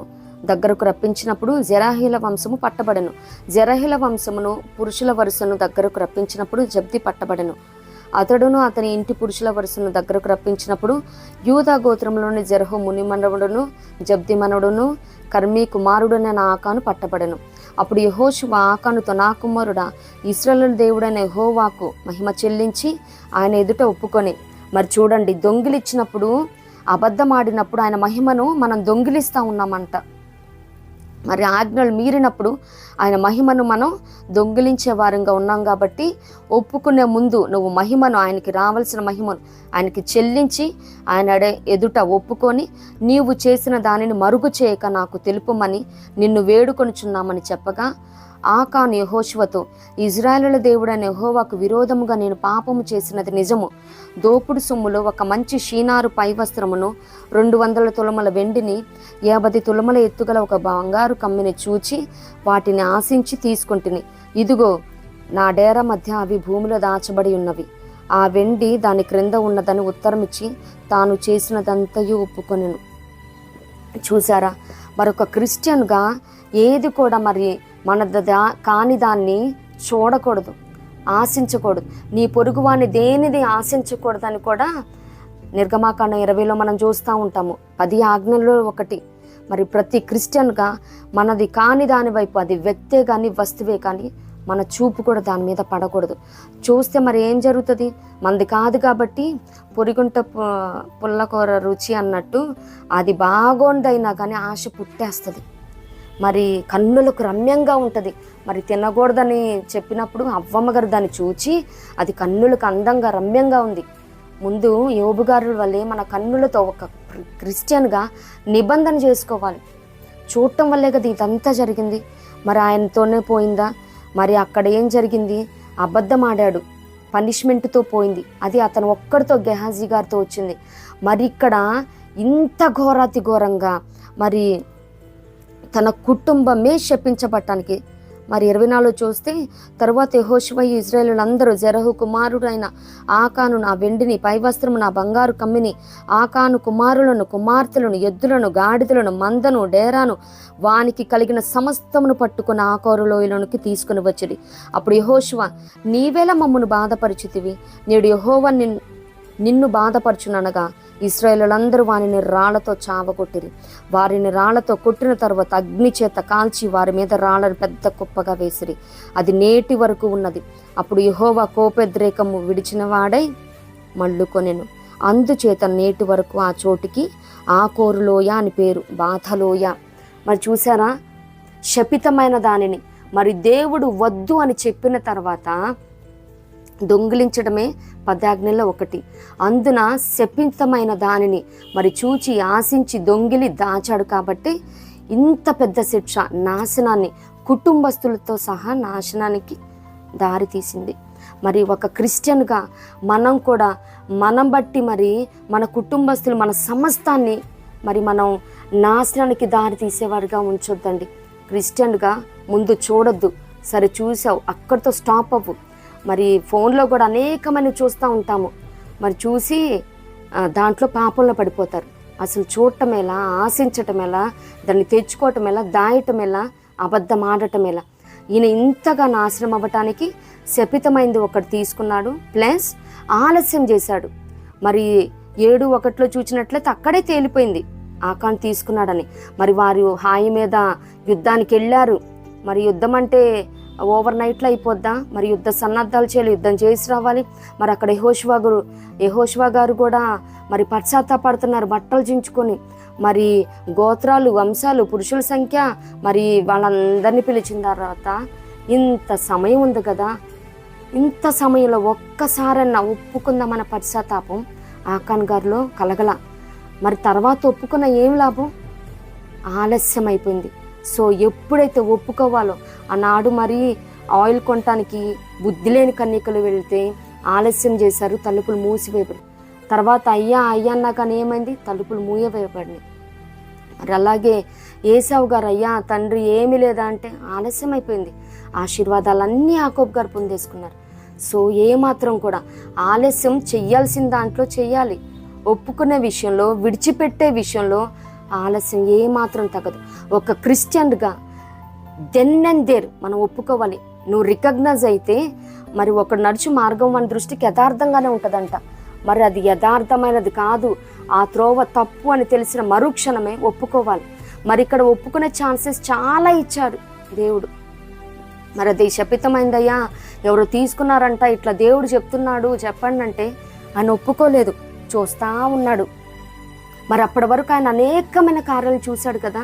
దగ్గరకు రప్పించినప్పుడు జెరహీల వంశము పట్టబడెను. జెరహీల వంశమును పురుషుల వరుసను దగ్గరకు రప్పించినప్పుడు జబ్ది పట్టబడెను. అతడును అతని ఇంటి పురుషుల వరుసను దగ్గరకు రప్పించినప్పుడు యూదా గోత్రంలోని జెరహు మునిమనుడును జబ్ది మనుడును కర్మీ కుమారుడైన ఆకాను పట్టబడెను. అప్పుడు యెహోషువ ఆకానుతో, నా కుమారుడా, ఇశ్రాయేలు దేవుడైన యెహోవాకు మహిమ చెల్లించి ఆయన ఎదుట ఒప్పుకొని. మరి చూడండి, దొంగిలిచ్చినప్పుడు అబద్ధం ఆడినప్పుడు ఆయన మహిమను మనం దొంగిలిస్తూ ఉన్నామంట. మరి ఆజ్ఞలు మీరినప్పుడు ఆయన మహిమను మనం దొంగిలించే వారంగా ఉన్నాం. కాబట్టి ఒప్పుకునే ముందు నువ్వు మహిమను, ఆయనకి రావాల్సిన మహిమను ఆయనకి చెల్లించి ఆయన ఎదుట ఒప్పుకొని నీవు చేసిన దానిని మరుగు చేయక నాకు తెలుపమని నిన్ను వేడుకొనుచున్నామని చెప్పగా, ఆకాను యెహోషువతో, ఇశ్రాయేలుల దేవుడైన యెహోవాకు విరోధముగా నేను పాపము చేసినది నిజము. దోపుడు సొమ్ములో ఒక మంచి షీనారు పై వస్త్రమును 200 తులముల వెండిని 50 తులముల ఎత్తుగల ఒక బంగారు కమ్మిని చూచి వాటిని ఆశించి తీసుకుంటుని. ఇదిగో నా డేరా మధ్య అవి భూమిలో దాచబడి ఉన్నవి. ఆ వెండి దాని క్రింద ఉన్నదని ఉత్తరమిచ్చి తాను చేసినదంతయు ఒప్పుకొనెను. చూసారా, మరొక క్రిస్టియన్గా ఏది కూడా మరి కాని దాన్ని చూడకూడదు, ఆశించకూడదు. నీ పొరుగువాన్ని దేనిది ఆశించకూడదని కూడా నిర్గమాకాండం 20లో మనం చూస్తూ ఉంటాము. 10 ఆజ్ఞల్లో ఒకటి. మరి ప్రతి క్రిస్టియన్గా మనది కాని దాని వైపు, అది వ్యక్తే కానీ వస్తువే కానీ మన చూపు కూడా దాని మీద పడకూడదు. చూస్తే మరి ఏం జరుగుతుంది? మనది కాదు కాబట్టి పొరిగుంట పుల్లకూర రుచి అన్నట్టు అది బాగోందైనా కానీ ఆశ పుట్టేస్తుంది. మరి కన్నులకు రమ్యంగా ఉంటుంది. మరి తినకూడదని చెప్పినప్పుడు అవ్వమ్మ గారు దాన్ని చూచి అది కన్నులకు అందంగా రమ్యంగా ఉంది. ముందు యోబు గారు వల్లే మన కన్నులతో ఒక క్రిస్టియన్గా నిబంధన చేసుకోవాలి. చూడటం వల్లే కదా ఇదంతా జరిగింది. మరి ఆయనతోనే పోయిందా? మరి అక్కడ ఏం జరిగింది? అబద్ధం ఆడాడు, పనిష్మెంట్తో పోయింది. అది అతను ఒక్కడితో గెహాజీ గారితో వచ్చింది. మరి ఇక్కడ ఇంత ఘోరాతి ఘోరంగా మరి తన కుటుంబమే శపించబట్టానికి. మరి 24 చూస్తే, తరువాత యెహోషువ ఇశ్రాయేలులందరూ జెరహు కుమారుడైన ఆకాను నా వెండిని పై వస్త్రము నా బంగారు కమ్మిని ఆకాను కుమారులను కుమార్తెలను ఎద్దులను గాడిదలను మందను డేరాను వానికి కలిగిన సమస్తమును పట్టుకుని ఆకోరు లోయలోనికి తీసుకుని వచ్చిరి. అప్పుడు యెహోషువ, నీవేళ మమ్మను బాధపరిచితివి, నేడు యెహోవా నిన్ను బాధపరచుననగా ఇశ్రాయేలులందరూ వారిని రాళ్లతో చావగొట్టిరి. వారిని రాళ్లతో కొట్టిన తర్వాత అగ్ని చేత కాల్చి వారి మీద రాళ్లను పెద్ద కుప్పగా వేసిరి. అది నేటి వరకు ఉన్నది. అప్పుడు యెహోవా కోపోద్రేకము విడిచిన వాడై మళ్ళుకొనెను. అందుచేత నేటి వరకు ఆ చోటికి ఆకోరులోయ అని పేరు, బాధలోయ. మరి చూసారా, శపితమైన దానిని మరి దేవుడు వద్దు అని చెప్పిన తర్వాత దొంగిలించడమే 10 ఆజ్ఞల్లో ఒకటి. అందున శపితమైన దానిని మరి చూచి ఆశించి దొంగిలి దాచాడు కాబట్టి ఇంత పెద్ద శిక్ష, నాశనాన్ని, కుటుంబస్తులతో సహా నాశనానికి దారి తీసింది. మరి ఒక క్రిస్టియన్గా మనం బట్టి మరి మన కుటుంబస్తులు, మన సమస్తాన్ని మరి మనం నాశనానికి దారి తీసేవారిగా ఉంచొద్దండి. క్రిస్టియన్గా ముందు చూడొద్దు. సరే చూసావు, అక్కడితో స్టాప్ అవ్వు. మరి ఫోన్లో కూడా అనేకమంది చూస్తూ ఉంటాము. మరి చూసి దాంట్లో పాపంలో పడిపోతారు. అసలు చూడటం ఎలా, ఆశించటం ఎలా, దాన్ని తెచ్చుకోవటం ఎలా, దాయటం ఎలా, అబద్ధం ఆడటం ఎలా. ఈయన ఇంతగా నాశనం అవ్వటానికి శపితమైంది ఒకటి తీసుకున్నాడు, ప్లస్ ఆలస్యం చేశాడు. మరి 7:1 చూసినట్లయితే అక్కడే తేలిపోయింది ఆకాన్ తీసుకున్నాడని. మరి వారు హాయి మీద యుద్ధానికి వెళ్ళారు. మరి యుద్ధం అంటే ఓవర్ నైట్లో అయిపోద్దా? మరి యుద్ధ సన్నద్ధాలు చేయాలి, యుద్ధం చేసి రావాలి. మరి అక్కడ యెహోషువ గారు కూడా మరి పశ్చాత్తాపడుతున్నారు, బట్టలు చించుకొని. మరి గోత్రాలు, వంశాలు, పురుషుల సంఖ్య, మరి వాళ్ళందరినీ పిలిచిన తర్వాత ఇంత సమయం ఉంది కదా, ఇంత సమయంలో ఒక్కసారన్నా ఒప్పుకుందామన్న పశ్చాత్తాపం ఆకాన్ గారిలో కలగల. మరి తర్వాత ఒప్పుకున్న ఏం లాభం? ఆలస్యం అయిపోయింది. సో ఎప్పుడైతే ఒప్పుకోవాలో, ఆనాడు మరి ఆయిల్ కొనటానికి బుద్ధి లేని కన్యకలు వెళితే ఆలస్యం చేశారు, తలుపులు మూసివేయబడి. తర్వాత అయ్యా అన్నా కానీ ఏమైంది? తలుపులు మూయవేయబడినాయి. మరి అలాగే ఏసావు గారు, అయ్యా తండ్రి ఏమీ లేదా అంటే ఆలస్యం అయిపోయింది. ఆశీర్వాదాలన్నీ యాకోబు గారు పొందేసుకున్నారు. సో ఏమాత్రం కూడా ఆలస్యం చెయ్యాల్సిన దాంట్లో చెయ్యాలి. ఒప్పుకునే విషయంలో, విడిచిపెట్టే విషయంలో ఆలస్యం ఏమాత్రం తగ్గదు. ఒక క్రిస్టియన్గా దెన్ అండ్ దేర్ మనం ఒప్పుకోవాలి. నువ్వు రికగ్నైజ్ అయితే మరి ఒకడు నడుచు మార్గం మన దృష్టికి యథార్థంగానే ఉంటుందంట. మరి అది యథార్థమైనది కాదు, ఆ త్రోవ తప్పు అని తెలిసిన మరుక్షణమే ఒప్పుకోవాలి. మరి ఇక్కడ ఒప్పుకునే ఛాన్సెస్ చాలా ఇచ్చాడు దేవుడు. మరి అది శపితమైందయ్యా, ఎవరు తీసుకున్నారంట, ఇట్లా దేవుడు చెప్తున్నాడు చెప్పండి అంటే ఆయన ఒప్పుకోలేదు, చూస్తా ఉన్నాడు. మరి అప్పటి వరకు ఆయన అనేకమైన కార్యాలు చూశాడు కదా.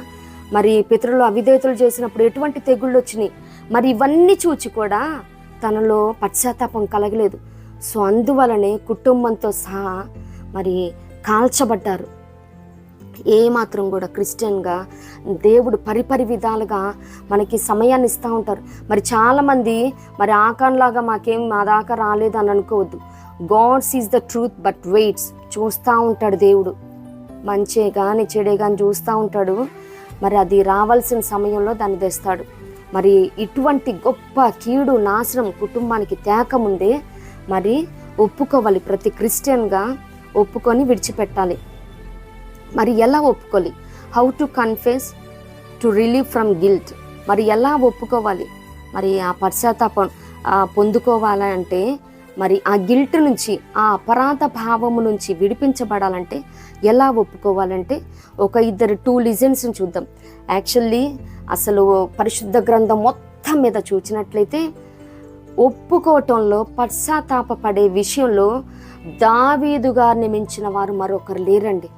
మరి పితరులు అవిధేయతలు చేసినప్పుడు ఎటువంటి తెగుళ్ళు వచ్చినాయి. మరి ఇవన్నీ చూచి కూడా తనలో పశ్చాత్తాపం కలగలేదు. సో అందువలనే కుటుంబంతో సహా మరి కాల్చబడ్డారు. ఏమాత్రం కూడా క్రిస్టియన్గా దేవుడు పరిపరి విధాలుగా మనకి సమయాన్ని ఇస్తూ ఉంటారు. మరి చాలామంది మరి ఆకాన్లాగా మా దాకా రాలేదు అని అనుకోవద్దు. God sees the truth but weights. చూస్తూ ఉంటాడు దేవుడు, మంచే కానీ చెడే కానీ చూస్తూ ఉంటాడు. మరి అది రావాల్సిన సమయంలో దాన్ని తెస్తాడు. మరి ఇటువంటి గొప్ప కీడు నాశనం కుటుంబానికి తేకముందే మరి ఒప్పుకోవాలి. ప్రతి క్రిస్టియన్గా ఒప్పుకొని విడిచిపెట్టాలి. మరి ఎలా ఒప్పుకోవాలి? How to confess to relieve from guilt. మరి ఎలా ఒప్పుకోవాలి? మరి ఆ పశ్చాత్తాపం పొందుకోవాలంటే, మరి ఆ గిల్ట్ నుంచి, ఆ అపరాధ భావము నుంచి విడిపించబడాలంటే ఎలా ఒప్పుకోవాలంటే ఒక 2 లిజన్స్ని చూద్దాం. యాక్చువల్లీ అసలు పరిశుద్ధ గ్రంథం మొత్తం మీద చూసినట్లయితే ఒప్పుకోవటంలో, పశ్చాత్తాపడే విషయంలో దావీదు గారిని మించిన వారు మరొకరు లేరండి.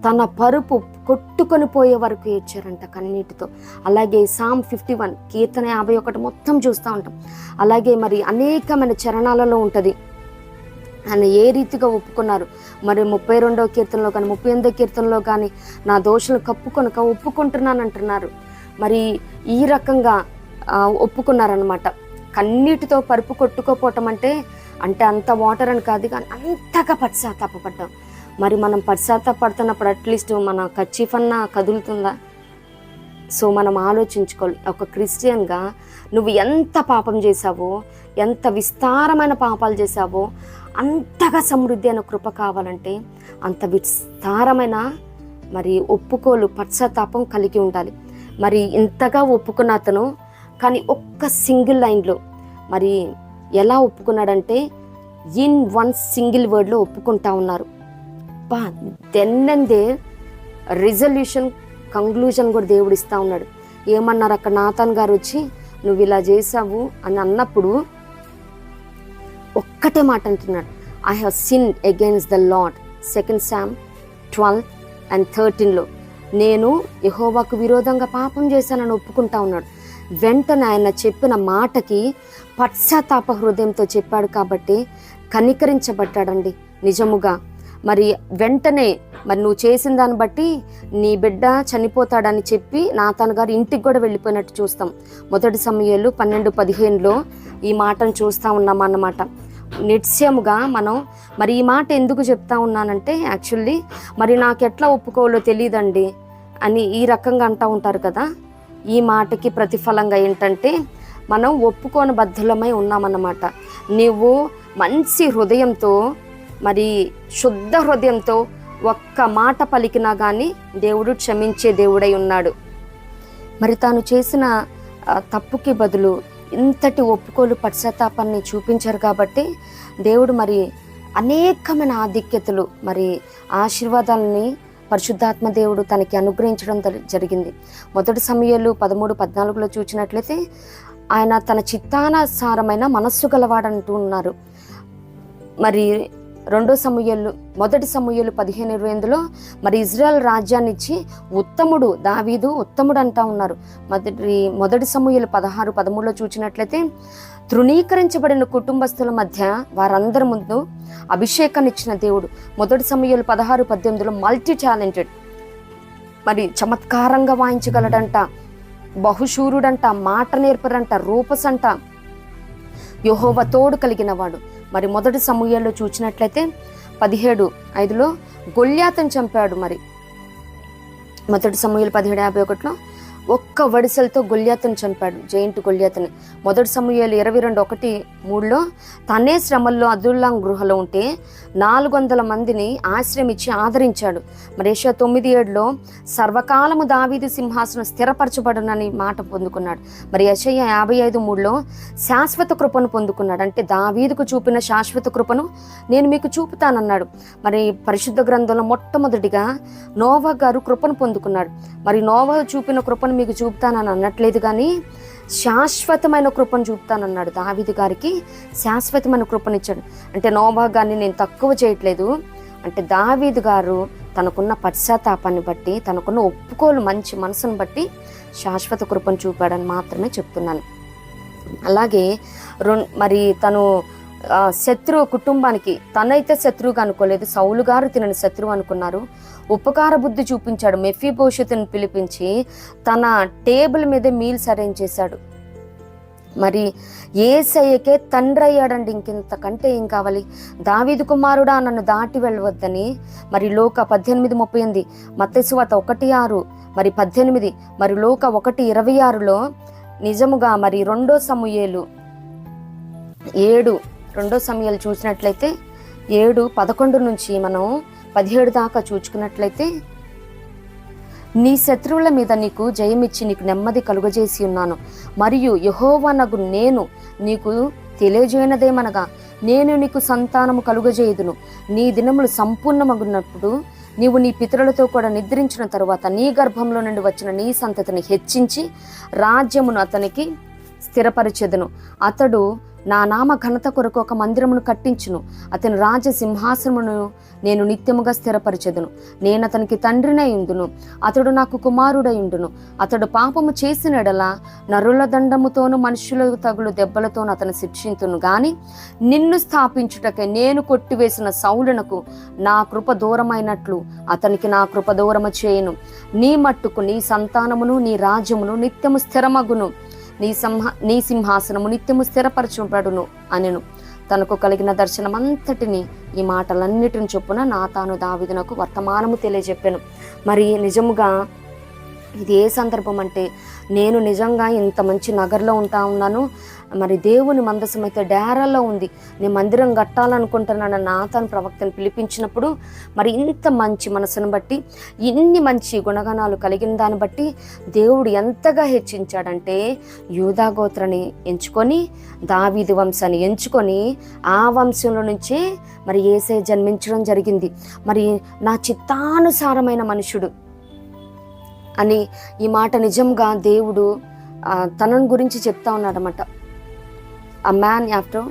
తన పరుపు కొట్టుకొని పోయే వరకు ఏడ్చారంట కన్నీటితో. అలాగే సామ్ 51, కీర్తన 51 మొత్తం చూస్తూ ఉంటాం. అలాగే మరి అనేకమైన చరణాలలో ఉంటుంది ఆయన ఏ రీతిగా ఒప్పుకున్నారు. మరి 32వ కీర్తనలో కానీ 38వ కీర్తనలో కానీ నా దోషులను కప్పుకొనక ఒప్పుకుంటున్నాను అంటున్నారు. మరి ఈ రకంగా ఒప్పుకున్నారనమాట. కన్నీటితో పరుపు కొట్టుకోపోవటం అంటే అంత వాటర్ అని కాదు, కానీ అంతగా పశ్చాత్తాపడ్డాం. మరి మనం పశ్చాత్తాపడుతున్నప్పుడు అట్లీస్ట్ మన కర్చీఫ్ అన్నా కదులుతుందా? సో మనం ఆలోచించుకోవాలి. ఒక క్రిస్టియన్గా నువ్వు ఎంత పాపం చేశావో, ఎంత విస్తారమైన పాపాలు చేశావో, అంతగా సమృద్ధి అయిన కృప కావాలంటే అంత విస్తారమైన మరి ఒప్పుకోలు, పశ్చాత్తాపం కలిగి ఉండాలి. మరి ఇంతగా ఒప్పుకున్న అతను కానీ ఒక్క సింగిల్ లైన్లో మరి ఎలా ఒప్పుకున్నాడంటే ఇన్ 1 సింగిల్ వర్డ్లో ఒప్పుకుంటా ఉన్నారు. Then and their resolution, conclusion కూడా దేవుడు ఇస్తూ ఉన్నాడు. ఏమన్నారు అక్కడ? నాతాన్ గారు వచ్చి నువ్వు ఇలా చేసావు అని అన్నప్పుడు ఒక్కటే మాట అంటున్నాడు, I have sin against the lord. 2 Sam 12 and 13లో నేను యెహోవాకు విరోధంగా పాపం చేశానని ఒప్పుకుంటా ఉన్నాడు. వెంటనే ఆయన చెప్పిన మాటకి పశ్చాత్తాప హృదయంతో చెప్పాడు కాబట్టి కనికరించబడ్డాడండి నిజముగా. మరి వెంటనే మరి నువ్వు చేసిన దాన్ని బట్టి నీ బిడ్డ చనిపోతాడని చెప్పి నాతాను గారు ఇంటికి కూడా వెళ్ళిపోయినట్టు చూస్తాం. 1 సమూయేలు 12:15లో ఈ మాటను చూస్తూ ఉన్నాం అన్నమాట. నిశ్చయముగా మనం మరి ఈ మాట ఎందుకు చెప్తా ఉన్నానంటే, యాక్చువల్లీ మరి నాకు ఎట్లా ఒప్పుకోవాలో తెలియదండి అని ఈ రకంగా అంటూ ఉంటారు కదా. ఈ మాటకి ప్రతిఫలంగా ఏంటంటే మనం ఒప్పుకోని బద్ధులమై ఉన్నామన్నమాట. నువ్వు మంచి హృదయంతో మరి శుద్ధ హృదయంతో ఒక్క మాట పలికినా కానీ దేవుడు క్షమించే దేవుడై ఉన్నాడు. మరి తాను చేసిన తప్పుకి బదులు ఇంతటి ఒప్పుకోలు పశ్చాత్తాపాన్ని చూపించారు కాబట్టి దేవుడు మరి అనేకమైన ఆధిక్యతలు మరి ఆశీర్వాదాలని పరిశుద్ధాత్మ దేవుడు తనకి అనుగ్రహించడం జరిగింది. 1 సమూయేలు 13:14లో చూసినట్లయితే ఆయన తన చిత్తానుసారమైన మనస్సు గలవాడంటూ ఉన్నారు. మరి 1 సమూయేలు 15:28లో మరి ఇజ్రాయెల్ రాజ్యాన్ని ఇచ్చి ఉత్తముడు దావీదు ఉత్తముడు అంటా ఉన్నారు. 1 సమూయేలు 16:13లో చూసినట్లయితే తృణీకరించబడిన కుటుంబస్తుల మధ్య వారందరి ముందు అభిషేకాన్ని ఇచ్చిన దేవుడు. 1 సమూయేలు 16:18లో మల్టీ టాలెంటెడ్, మరి చమత్కారంగా వాయించగలడంట, బహుశూరుడంట, మాట నేర్పరంట, రూపసంట, యెహోవా తోడు కలిగిన వాడు. మరి 1 సమూయేలులో చూసినట్లయితే 17:5లో గొల్యాతును చంపాడు. మరి 1 సమూయేలు 17:51లో ఒక్క వడిసెలతో గొల్యాతును చంపాడు, జైంట్ గొల్యాతుని. 1 సమూయేలు 22:1-3లో తనే శ్రమల్లో అదుల్లాం గృహలో ఉంటే 400 మందిని ఆశ్రయం ఇచ్చి ఆదరించాడు. మరి యెషయా 9:7లో సర్వకాలము దావీదు సింహాసనం స్థిరపరచబడునని మాట పొందుకున్నాడు. మరి యెషయా 55:3లో శాశ్వత కృపను పొందుకున్నాడు. అంటే దావీదుకు చూపిన శాశ్వత కృపను నేను మీకు చూపుతానన్నాడు. మరి పరిశుద్ధ గ్రంథంలో మొట్టమొదటిగా నోవా గారు కృపను పొందుకున్నాడు. మరి నోవా చూపిన కృపను మీకు చూపుతానని అనట్లేదు, కానీ శాశ్వతమైన కృపను చూపుతానన్నాడు. దావీదు గారికి శాశ్వతమైన కృపనిచ్చాడు. అంటే నోవా గారిని నేను తక్కువ చేయట్లేదు, అంటే దావీదు గారు తనకున్న పశ్చాత్తాపాన్ని బట్టి, తనకున్న ఒప్పుకోలు మంచి మనసును బట్టి శాశ్వత కృపను చూపాడని మాత్రమే చెప్తున్నాను. అలాగే మరి తను శత్రువు కుటుంబానికి, తనైతే శత్రువుగా అనుకోలేదు, సౌలు గారు తినని శత్రువు అనుకున్నారు. ఉపకార బుద్ధి చూపించాడు. మెఫీబోషెతుని పిలిపించి తన టేబుల్ మీద మీల్స్ అరేంజ్ చేశాడు. మరి యేసయ్యకే తండ్రి అయ్యాడండి, ఇంకెంతకంటే ఏం కావాలి. దావీదు కుమారుడా నన్ను దాటి వెళ్ళవద్దని మరి లోక 18:38, మత్తయి సువార్త 1:6, మరి 18, మరి లోక 1:26లో నిజముగా మరి 2 సమూయేలు 7 చూసినట్లయితే 7:11 నుంచి మనం 17 దాకా చూచుకున్నట్లయితే, నీ శత్రువుల మీద నీకు జయమిచ్చి నీకు నెమ్మది కలుగజేసి ఉన్నాను. మరియు యెహోవానగు నేను నీకు తెలియజేయనదేమనగా, నేను నీకు సంతానము కలుగజేయుదును. నీ దినములు సంపూర్ణమగున్నప్పుడు నీవు నీ పితరులతో కూడా నిద్రించిన తరువాత నీ గర్భంలో నుండి వచ్చిన నీ సంతతిని హెచ్చించి రాజ్యమును అతనికి స్థిరపరిచెదను. అతడు నా నామ ఘనత కొరకు ఒక మందిరమును కట్టించును. అతని రాజ సింహాసనమును నేను నిత్యముగా స్థిరపరిచెదను. నేను అతనికి తండ్రినై ఉండును, అతడు నాకు కుమారుడై ఉండును. అతడు పాపము చేసిన ఎడల నరుల దండముతోను మనుషుల తగులు దెబ్బలతోను అతను శిక్షింతును. గాని నిన్ను స్థాపించుటకై నేను కొట్టివేసిన సౌలునకు నా కృప దూరమైనట్లు అతనికి నా కృప దూరము చేయను. నీ మట్టుకు నీ సంతానమును నీ రాజ్యమును నిత్యము స్థిరమగును. నీ సింహాసనము నిత్యము స్థిరపరచబడును అనెను. తనకు కలిగిన దర్శనమంతటిని ఈ మాటలన్నిటిని చొప్పున నాతాను దావీదునకు వర్తమానము తెలియజెప్పాను. మరి నిజముగా ఇది ఏ సందర్భం అంటే, నేను నిజంగా ఇంత మంచి నగర్లో ఉంటా ఉన్నాను, మరి దేవుని మందసం అయితే డేరాల్లో ఉంది, నేను మందిరం కట్టాలనుకుంటున్నాను నాతాను ప్రవక్తను పిలిపించినప్పుడు, మరి ఇంత మంచి మనసును బట్టి, ఇన్ని మంచి గుణగణాలు కలిగిన దాన్ని బట్టి దేవుడు ఎంతగా హెచ్చించాడంటే, యూదా గోత్రాన్ని ఎంచుకొని దావీదు వంశాన్ని ఎంచుకొని ఆ వంశంలో నుంచే మరి యేసయ్య జన్మించడం జరిగింది. మరి నా చిత్తానుసారమైన మనుషుడు అని ఈ మాట నిజంగా దేవుడు తనను గురించి చెప్తా ఉన్నాడనమాట. A man after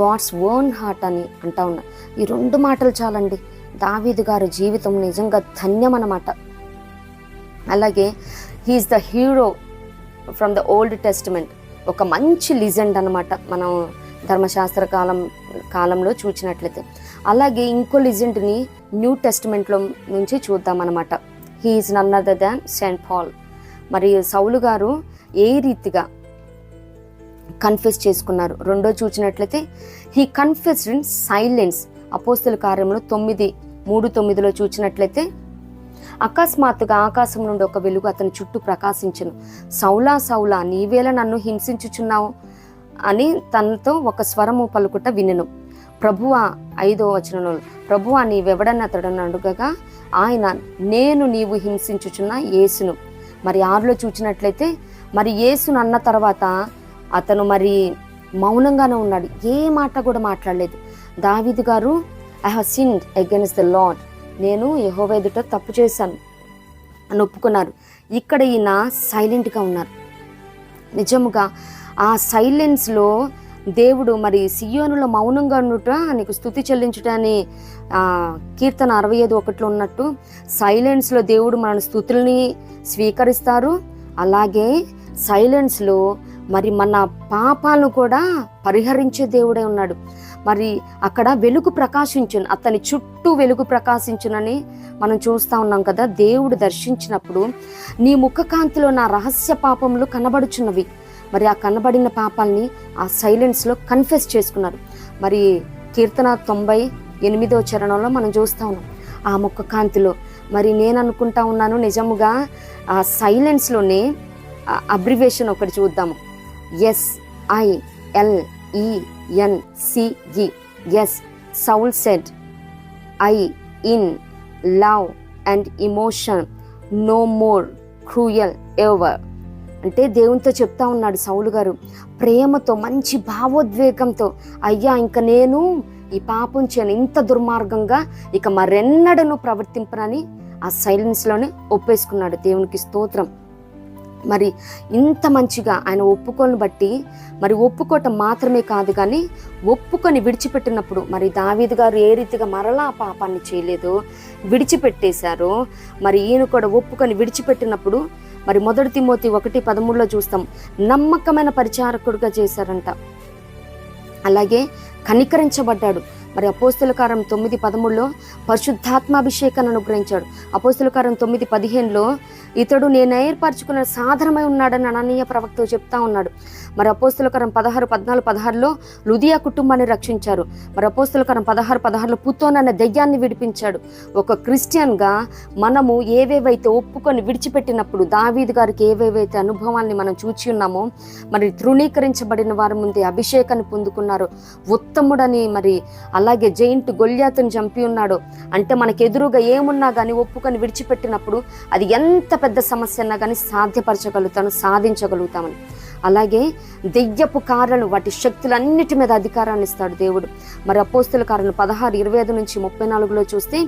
God's own heart అని అంటా ఉన్నా. ఈ 2 మాటలు చాలండి. దావీదు గారి జీవితం నిజంగా ధన్యం అన్నమాట. అలాగే he is the hero from the old testament, ఒక మంచి లిజెండ్ అనమాట మనం ధర్మశాస్త్ర కాలంలో చూసినట్లయితే. అలాగే ఇంకో లిజెండ్ని న్యూ టెస్టిమెంట్లో నుంచి చూద్దామన్నమాట. He is none other than Saint Paul. మరి సౌలు గారు ఏ రీతిగా కన్ఫెస్ చేసుకున్నారు? రెండో చూసినట్లయితే హీ కన్ఫెస్డ్ ఇన్ సైలెన్స్. అపోస్తల కార్యంలో 9:3-9 చూసినట్లయితే అకస్మాత్తుగా ఆకాశం నుండి ఒక వెలుగు అతని చుట్టూ ప్రకాశించెను. సౌలా సౌలా, నీవేళ నన్ను హింసించుచున్నావు అని తనతో ఒక స్వరము పలుకుట వినెను. ప్రభువా, 5వ వచనంలో, ప్రభువా నీవెవడని అతడని అడుగగా ఆయన, నేను నీవు హింసించుచున్న యేసును. మరి 6లో చూసినట్లయితే మరి యేసును అన్న తర్వాత అతను మరి మౌనంగానే ఉన్నాడు, ఏ మాట కూడా మాట్లాడలేదు. దావీదు గారు, I have sinned against the lord, నేను యెహోవా ఎదుట తప్పు చేశాను అని ఒప్పుకున్నారు. ఇక్కడ ఈయన సైలెంట్గా ఉన్నారు. నిజముగా ఆ సైలెన్స్లో దేవుడు మరి సియోనులో మౌనంగా ఉండుట నీకు స్తుతి చెల్లించుటని కీర్తన 65:1 ఉన్నట్టు సైలెన్స్లో దేవుడు మన స్తుతుల్ని స్వీకరిస్తారు. అలాగే సైలెన్స్లో మరి మన పాపాలను కూడా పరిహరించే దేవుడే ఉన్నాడు. మరి అక్కడ వెలుగు ప్రకాశించును, అతని చుట్టూ వెలుగు ప్రకాశించునని మనం చూస్తూ ఉన్నాం కదా. దేవుడు దర్శించినప్పుడు నీ ముఖకాంతిలో నా రహస్య పాపములు కనబడుచున్నవి. మరి ఆ కనబడిన పాపాలని ఆ సైలెన్స్లో కన్ఫెస్ చేసుకున్నారు. మరి కీర్తన 98వ చరణంలో మనం చూస్తూ ఉన్నాం ఆ ముఖకాంతిలో. మరి నేను అనుకుంటా ఉన్నాను నిజముగా ఆ సైలెన్స్లోనే అబ్రివేషన్ ఒకటి చూద్దాము. SILENCE. Yes, Saul said, I in love and emotion no more cruel ever. అంటే దేవునితో చెప్తా ఉన్నాడు సౌలు గారు ప్రేమతో, మంచి భావోద్వేగంతో, అయ్యా ఇంక నేను ఈ పాపం చేయను, ఇంత దుర్మార్గంగా ఇక మరెన్నడను ప్రవర్తింపనని ఆ సైలెన్స్లోనే ఒప్పేసుకున్నాడు. దేవునికి స్తోత్రం. మరి ఇంత మంచిగా ఆయన ఒప్పుకొని బట్టి మరి ఒప్పుకోవటం మాత్రమే కాదు కానీ ఒప్పుకొని విడిచిపెట్టినప్పుడు మరి దావీదు గారు ఏ రీతిగా మరలా ఆ పాపాన్ని చేయలేదో విడిచిపెట్టేశారో మరి ఈయన కూడా ఒప్పుకొని విడిచిపెట్టినప్పుడు మరి 1 తిమోతి 1:13 చూస్తాం, నమ్మకమైన పరిచారకుడిగా చేశారంట. అలాగే కనికరించబడ్డాడు. మరి అపోస్తల కార్యం 9:13 పరిశుద్ధాత్మాభిషేకాన్ని అనుగ్రహించాడు. అపోస్తల కార్యం 9:15 ఇతడు నేను ఏర్పరచుకున్న సాధనమై ఉన్నాడని అననీయ ప్రవక్త చెప్తా ఉన్నాడు. మరి అపోస్తల కార్యం 16:14-16 లుదియా కుటుంబాన్ని రక్షించారు. మరి అపోస్తల కార్యం 16:16 పుతోన్ అనే దెయ్యాన్ని విడిపించాడు. ఒక క్రిస్టియన్గా మనము ఏవేవైతే ఒప్పుకొని విడిచిపెట్టినప్పుడు దావీదు గారికి ఏవేవైతే అనుభవాల్ని మనం చూచి ఉన్నామో మరి తృణీకరించబడిన వారి ముందే అభిషేకాన్ని పొందుకున్నారు. ఉత్తముడని మరి అలాగే జైంట్ గొల్యాతుని చంపి ఉన్నాడు. అంటే మనకు ఎదురుగా ఏమున్నా కానీ ఒప్పుకొని విడిచిపెట్టినప్పుడు అది ఎంత పెద్ద సమస్య అన్నా కానీ సాధించగలుగుతామని. అలాగే దెయ్యపు కార్యాలు వాటి శక్తులన్నిటి మీద అధికారాన్ని ఇస్తాడు దేవుడు. మరి అపోస్తల కార్యాలు 16:25-34 చూస్తే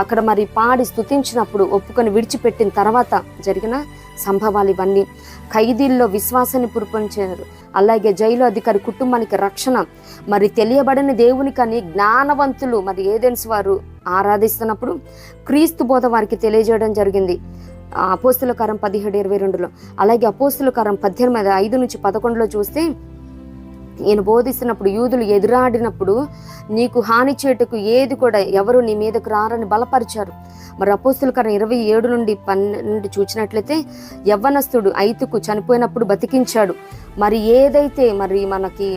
అక్కడ మరి పాడి స్తుతించినప్పుడు ఒప్పుకొని విడిచిపెట్టిన తర్వాత జరిగిన సంభవాలు ఇవన్నీ. ఖైదీల్లో విశ్వాసాన్ని పురిపించారు. అలాగే జైలు అధికారి కుటుంబానికి రక్షణ. మరి తెలియబడని దేవునికని జ్ఞానవంతులు మరి ఏదెన్స్ వారు ఆరాధిస్తున్నప్పుడు క్రీస్తు బోధ వారికి తెలియజేయడం జరిగింది. అపోస్తల కార్యం 17:22. అలాగే అపోస్తల కార్యం 18:5-11 చూస్తే ఈయన బోధిస్తున్నప్పుడు యూదులు ఎదురాడినప్పుడు నీకు హాని చేటుకు ఏది కూడా ఎవరు నీ మీదకు రారని బలపరిచారు. మరి అపోస్తల కార్యం 27-12 చూసినట్లయితే యవ్వనస్తుడు ఐతుకు చనిపోయినప్పుడు బతికించాడు. మరి ఏదైతే మరి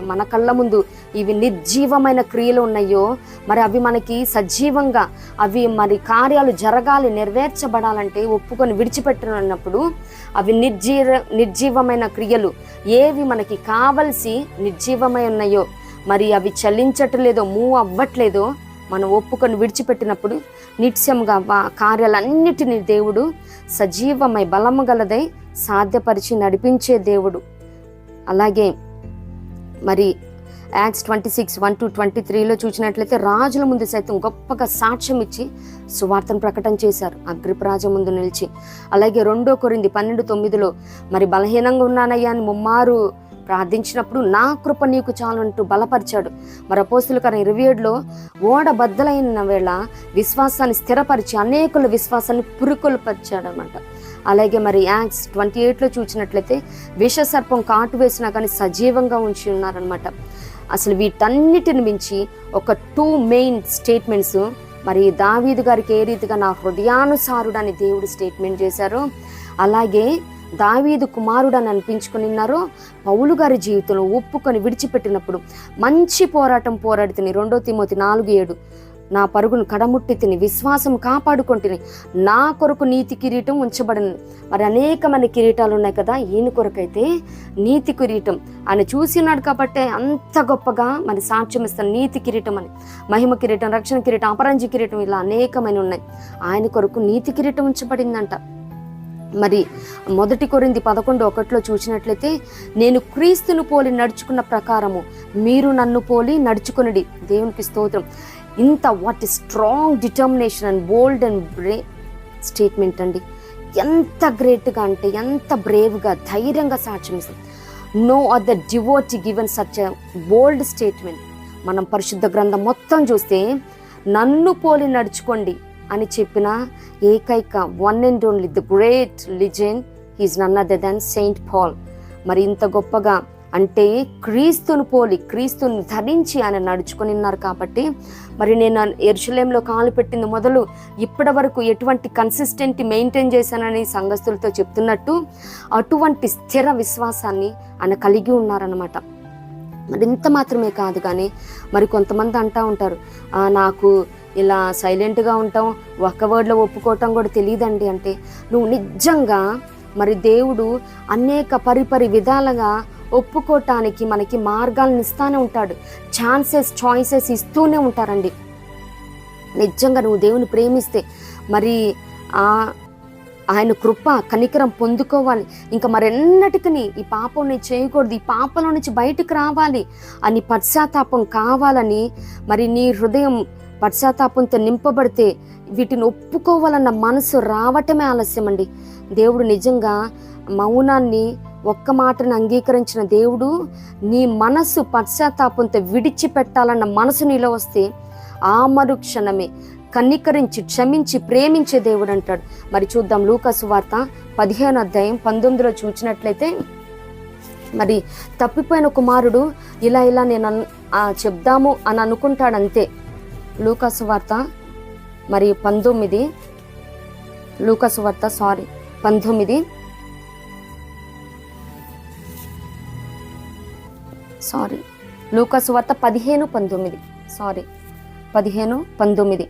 మన కళ్ళ ముందు ఇవి నిర్జీవమైన క్రియలు ఉన్నాయో మరి అవి మనకి సజీవంగా అవి మరి కార్యాలు జరగాలి, నెరవేర్చబడాలంటే ఒప్పుకొని విడిచిపెట్టినప్పుడు అవి నిర్జీవమైన క్రియలు ఏవి మనకి కావలసి నిర్జీవమై ఉన్నాయో మరి అవి చలించట్లేదో మూవ్ అవ్వట్లేదో మనం ఒప్పుకొని విడిచిపెట్టినప్పుడు నిత్యంగా కార్యాలన్నిటినీ దేవుడు సజీవమై బలము గలదై సాధ్యపరిచి నడిపించే దేవుడు. అలాగే మరి యాక్ట్స్ 26:1-23 చూసినట్లయితే రాజుల ముందు సైతం గొప్పగా సాక్ష్యం ఇచ్చి సువార్తను ప్రకటన చేశారు అగ్రిపరాజు ముందు నిలిచి. అలాగే 2 కొరింథీ 12:9 మరి బలహీనంగా ఉన్నానయ్యా అని ముమ్మారు ప్రార్థించినప్పుడు నా కృప నీకు చాలంటూ బలపరిచాడు. మరి అపోస్తల కార్యం 27 ఓడ బద్దలైన వేళ విశ్వాసాన్ని స్థిరపరిచి అనేకుల విశ్వాసాన్ని పురుకొల్పరిచాడు అన్నమాట. అలాగే మరి యాక్ట్స్ 28లో చూసినట్లయితే విషసర్పం కాటు వేసినా కానీ సజీవంగా ఉంచి ఉన్నారనమాట. అసలు వీటన్నిటిని మించి ఒక 2 మెయిన్ స్టేట్మెంట్స్ మరి దావీదు గారికి ఏ రీతిగా నా హృదయానుసారుడు అని దేవుడు స్టేట్మెంట్ చేశారో, అలాగే దావీదు కుమారుడు అని అనిపించుకుని ఉన్నారో పౌలు గారి జీవితంలో ఒప్పుకొని విడిచిపెట్టినప్పుడు మంచి పోరాటం పోరాడితిని. 2 తిమోతి 4:7 నా పరుగును కడముట్టి తిని విశ్వాసం కాపాడుకుంటుని నా కొరకు నీతి కిరీటం ఉంచబడను. మరి అనేకమైన కిరీటాలు ఉన్నాయి కదా, ఈయన కొరకైతే నీతి కిరీటం ఆయన చూసినాడు కాబట్టి అంత గొప్పగా మరి సాక్ష్యం ఇస్తాను. నీతి కిరీటం అని, మహిమ కిరీటం, రక్షణ కిరీటం, అపరంజి కిరీటం, ఇలా అనేకమైన ఉన్నాయి. ఆయన కొరకు నీతి కిరీటం ఉంచబడిందంట. మరి 1 కొరింథీ 11:1 చూసినట్లయితే నేను క్రీస్తును పోలి నడుచుకున్న ప్రకారము మీరు నన్ను పోలి నడుచుకునడి. దేవునికి స్తోత్రం. ఇంత what strong determination and bold and brave statement అండి. ఎంత గ్రేట్గా అంటే ఎంత బ్రేవ్గా ధైర్యంగా సాక్ష్యం ఇస్తుంది. No other devotee given such a bold statement. మనం పరిశుద్ధ గ్రంథం మొత్తం చూస్తే నన్ను పోలి నడుచుకోండి అని చెప్పిన ఏకైక one and only the great legend is none other than Saint Paul. మరి ఇంత గొప్పగా అంటే క్రీస్తును పోలి క్రీస్తుని ధరించి ఆయన నడుచుకొని ఉన్నారు కాబట్టి మరి నేను యెరూషలేంలో కాలు పెట్టింది మొదలు ఇప్పటి వరకు ఎటువంటి కన్సిస్టెంట్ మెయింటైన్ చేశానని సంఘస్థులతో చెప్తున్నట్టు అటువంటి స్థిర విశ్వాసాన్ని ఆయన కలిగి ఉన్నారనమాట. మరి ఇంత మాత్రమే కాదు కానీ మరి కొంతమంది అంటూ ఉంటారు, నాకు ఇలా సైలెంట్గా ఉంటాం, ఒక్క వర్డ్లో ఒప్పుకోవటం కూడా తెలియదండి. అంటే నువ్వు నిజంగా మరి దేవుడు అనేక పరిపరి విధాలుగా ఒప్పుకోవటానికి మనకి మార్గాలను ఇస్తూనే ఉంటాడు, చాయిసెస్ ఇస్తూనే ఉంటారండి. నిజంగా నువ్వు దేవుని ప్రేమిస్తే మరి ఆయన కృప కనికరం పొందుకోవాలి, ఇంకా మరెన్నటికని ఈ పాపం నేను చేయకూడదు, ఈ పాపంలో నుంచి బయటకు రావాలి అని పశ్చాత్తాపం కావాలని మరి నీ హృదయం పశ్చాత్తాపంతో నింపబడితే వీటిని ఒప్పుకోవాలన్న మనసు రావటమే ఆలస్యం అండి. దేవుడు నిజంగా మౌనాన్ని ఒక్క మాటను అంగీకరించిన దేవుడు నీ మనసు పశ్చాత్తాపంతో విడిచిపెట్టాలన్న మనసు నీలో వస్తే ఆ మరుక్షణమే కనికరించి క్షమించి ప్రేమించే దేవుడు అంటాడు. మరి చూద్దాం లూకా సువార్త 15:19 చూసినట్లయితే మరి తప్పిపోయిన కుమారుడు ఇలా నేను చెప్దాము అని అనుకుంటాడు అంతే. లూకా సువార్త మరి 19 లూకా సువార్త 15 లూకా సువార్త 15:19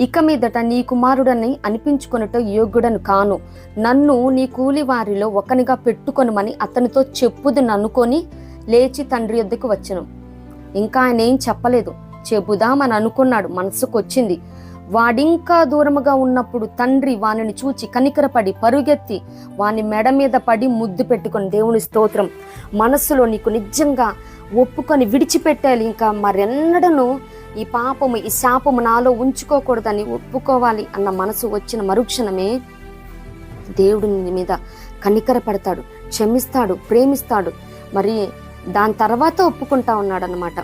ఇక మీదట నీ కుమారుడని అనిపించుకొనుట యోగ్యుడను కాను, నన్ను నీ కూలి వారిలో ఒకనిగా పెట్టుకొనుమని అతనితో చెప్పుదని అనుకొని లేచి తండ్రి యొద్దకు వచ్చెను. ఇంకా ఆయన ఏం చెప్పలేదు, చెబుదామని అనుకున్నాడు, మనసుకు వచ్చింది. వాడింకా దూరముగా ఉన్నప్పుడు తండ్రి వానిని చూచి కనికరపడి పరుగెత్తి వాని మెడ మీద పడి ముద్దు పెట్టుకొని, దేవుని స్తోత్రం, మనస్సులో నీకు నిజంగా ఒప్పుకొని విడిచిపెట్టాలి, ఇంకా మరెన్నడను ఈ పాపము ఈ శాపము నాలో ఉంచుకోకూడదని ఒప్పుకోవాలి అన్న మనసు వచ్చిన మరుక్షణమే దేవుడు నీ మీద కనికరపడతాడు, క్షమిస్తాడు, ప్రేమిస్తాడు. మరి దాని తర్వాత ఒప్పుకుంటా ఉన్నాడు అన్నమాట.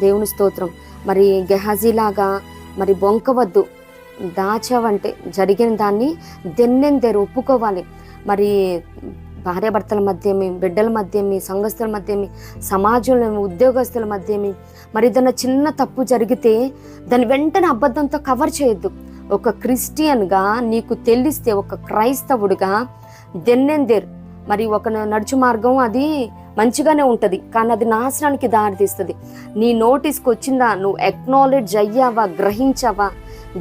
దేవుని స్తోత్రం. మరి గెహాజీలాగా మరి బొంకవద్దు, దాచావంటే జరిగిన దాన్ని దెన్నెందేరు ఒప్పుకోవాలి. మరి భార్యాభర్తల మధ్యమి, బిడ్డల మధ్యమి, సంఘస్థుల మధ్యమి, సమాజంలో ఉద్యోగస్తుల మధ్యమి మరి ఏదైనా చిన్న తప్పు జరిగితే దాన్ని వెంటనే అబద్ధంతో కవర్ చేయొద్దు. ఒక క్రిస్టియన్గా నీకు తెలిస్తే, ఒక క్రైస్తవుడిగా దెన్నెందేరు మరి ఒక నడుచు మార్గం అది మంచిగానే ఉంటుంది, కానీ అది నాశనానికి దారితీస్తుంది. నీ నోటీస్కి వచ్చిందా, నువ్వు ఎక్నాలెడ్జ్ అయ్యావా, గ్రహించావా,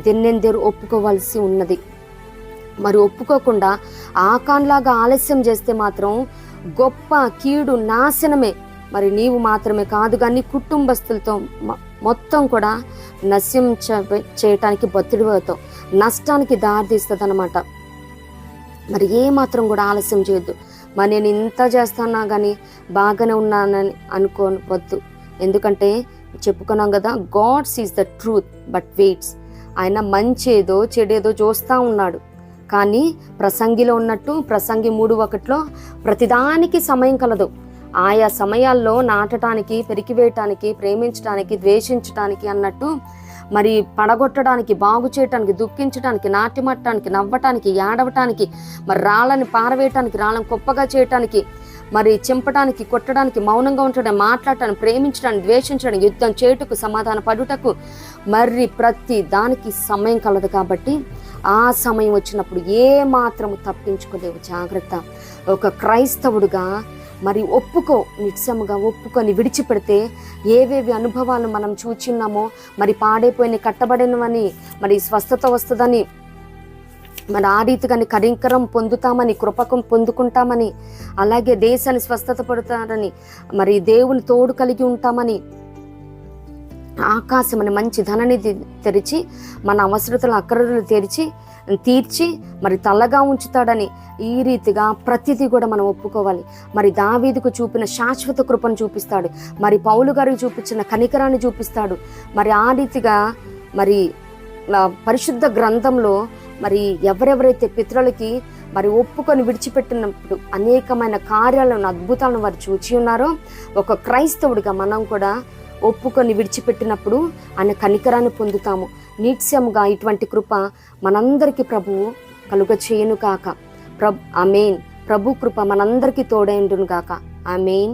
దెన్నెందేరు ఒప్పుకోవాల్సి ఉన్నది. మరి ఒప్పుకోకుండా ఆకాన్లాగా ఆలస్యం చేస్తే మాత్రం గొప్ప కీడు నాశనమే. మరి నీవు మాత్రమే కాదు కానీ కుటుంబస్తులతో మొత్తం కూడా నశ్యం చేయటానికి బతుడి అవుతావు, నష్టానికి దారితీస్తుంది అన్నమాట. మరి ఏ మాత్రం కూడా ఆలస్యం చేయొద్దు. మరి నేను ఇంత చేస్తానా కానీ బాగానే ఉన్నానని అనుకోవద్దు. ఎందుకంటే చెప్పుకున్నాం కదా, God sees the truth but weights. ఆయన మంచేదో చెడేదో చూస్తూ ఉన్నాడు, కానీ ప్రసంగిలో ఉన్నట్టు ప్రసంగి 3:1 ప్రతిదానికి సమయం కలదు. ఆయా సమయాల్లో నాటడానికి, పెరికివేయటానికి, ప్రేమించడానికి, ద్వేషించటానికి అన్నట్టు మరి పడగొట్టడానికి, బాగు చేయటానికి, దుఃఖించడానికి, నాట్యమట్టడానికి, నవ్వటానికి, ఏడవటానికి, మరి రాళ్ళని పారవేయటానికి, రాళ్ళని కుప్పగా చేయటానికి, మరి చింపడానికి, కొట్టడానికి, మౌనంగా ఉండడం, మాట్లాడటానికి, ప్రేమించడానికి, ద్వేషించడానికి, యుద్ధం చేయుటకు, సమాధాన పడుటకు, మరి ప్రతి దానికి సమయం కలదు. కాబట్టి ఆ సమయం వచ్చినప్పుడు ఏ మాత్రము తప్పించుకోలేవు. జాగ్రత్త. ఒక క్రైస్తవుడుగా మరి నిశ్చయముగా ఒప్పుకొని విడిచిపెడితే ఏవేవి అనుభవాలు మనం చూచున్నామో, మరి పాడైపోయిన కట్టబడినవని, మరి స్వస్థత వస్తుందని, మరి ఆ రీతిగాని కనికరం పొందుతామని, కృపకం పొందుకుంటామని, అలాగే దేశాన్ని స్వస్థత పడతారని, మరి దేవుని తోడు కలిగి ఉంటామని, ఆకాశం అని మంచి ధననిధి తెరిచి మన అవసరతలు అక్కరలు తీర్చి మరి తల్లగా ఉంచుతాడని, ఈ రీతిగా ప్రతిదీ కూడా మనం ఒప్పుకోవాలి. మరి దావీదుకు చూపిన శాశ్వత కృపను చూపిస్తాడు, మరి పౌలు గారికి చూపించిన కనికరాన్ని చూపిస్తాడు. మరి ఆ రీతిగా మరి పరిశుద్ధ గ్రంథంలో మరి ఎవరెవరైతే పితరులకి మరి ఒప్పుకొని విడిచిపెట్టినప్పుడు అనేకమైన కార్యాలను, అద్భుతాలను వారు చూచి ఉన్నారో, ఒక క్రైస్తవుడిగా మనం కూడా ఒప్పుకొని విడిచిపెట్టినప్పుడు ఆయన కనికరాన్ని పొందుతాము. నిత్యముగా ఇటువంటి కృప మనందరికీ ప్రభువు కలుగ చేయను కాక. ఆమేన్. ప్రభు కృప మనందరికీ తోడైండును గాక. ఆమేన్.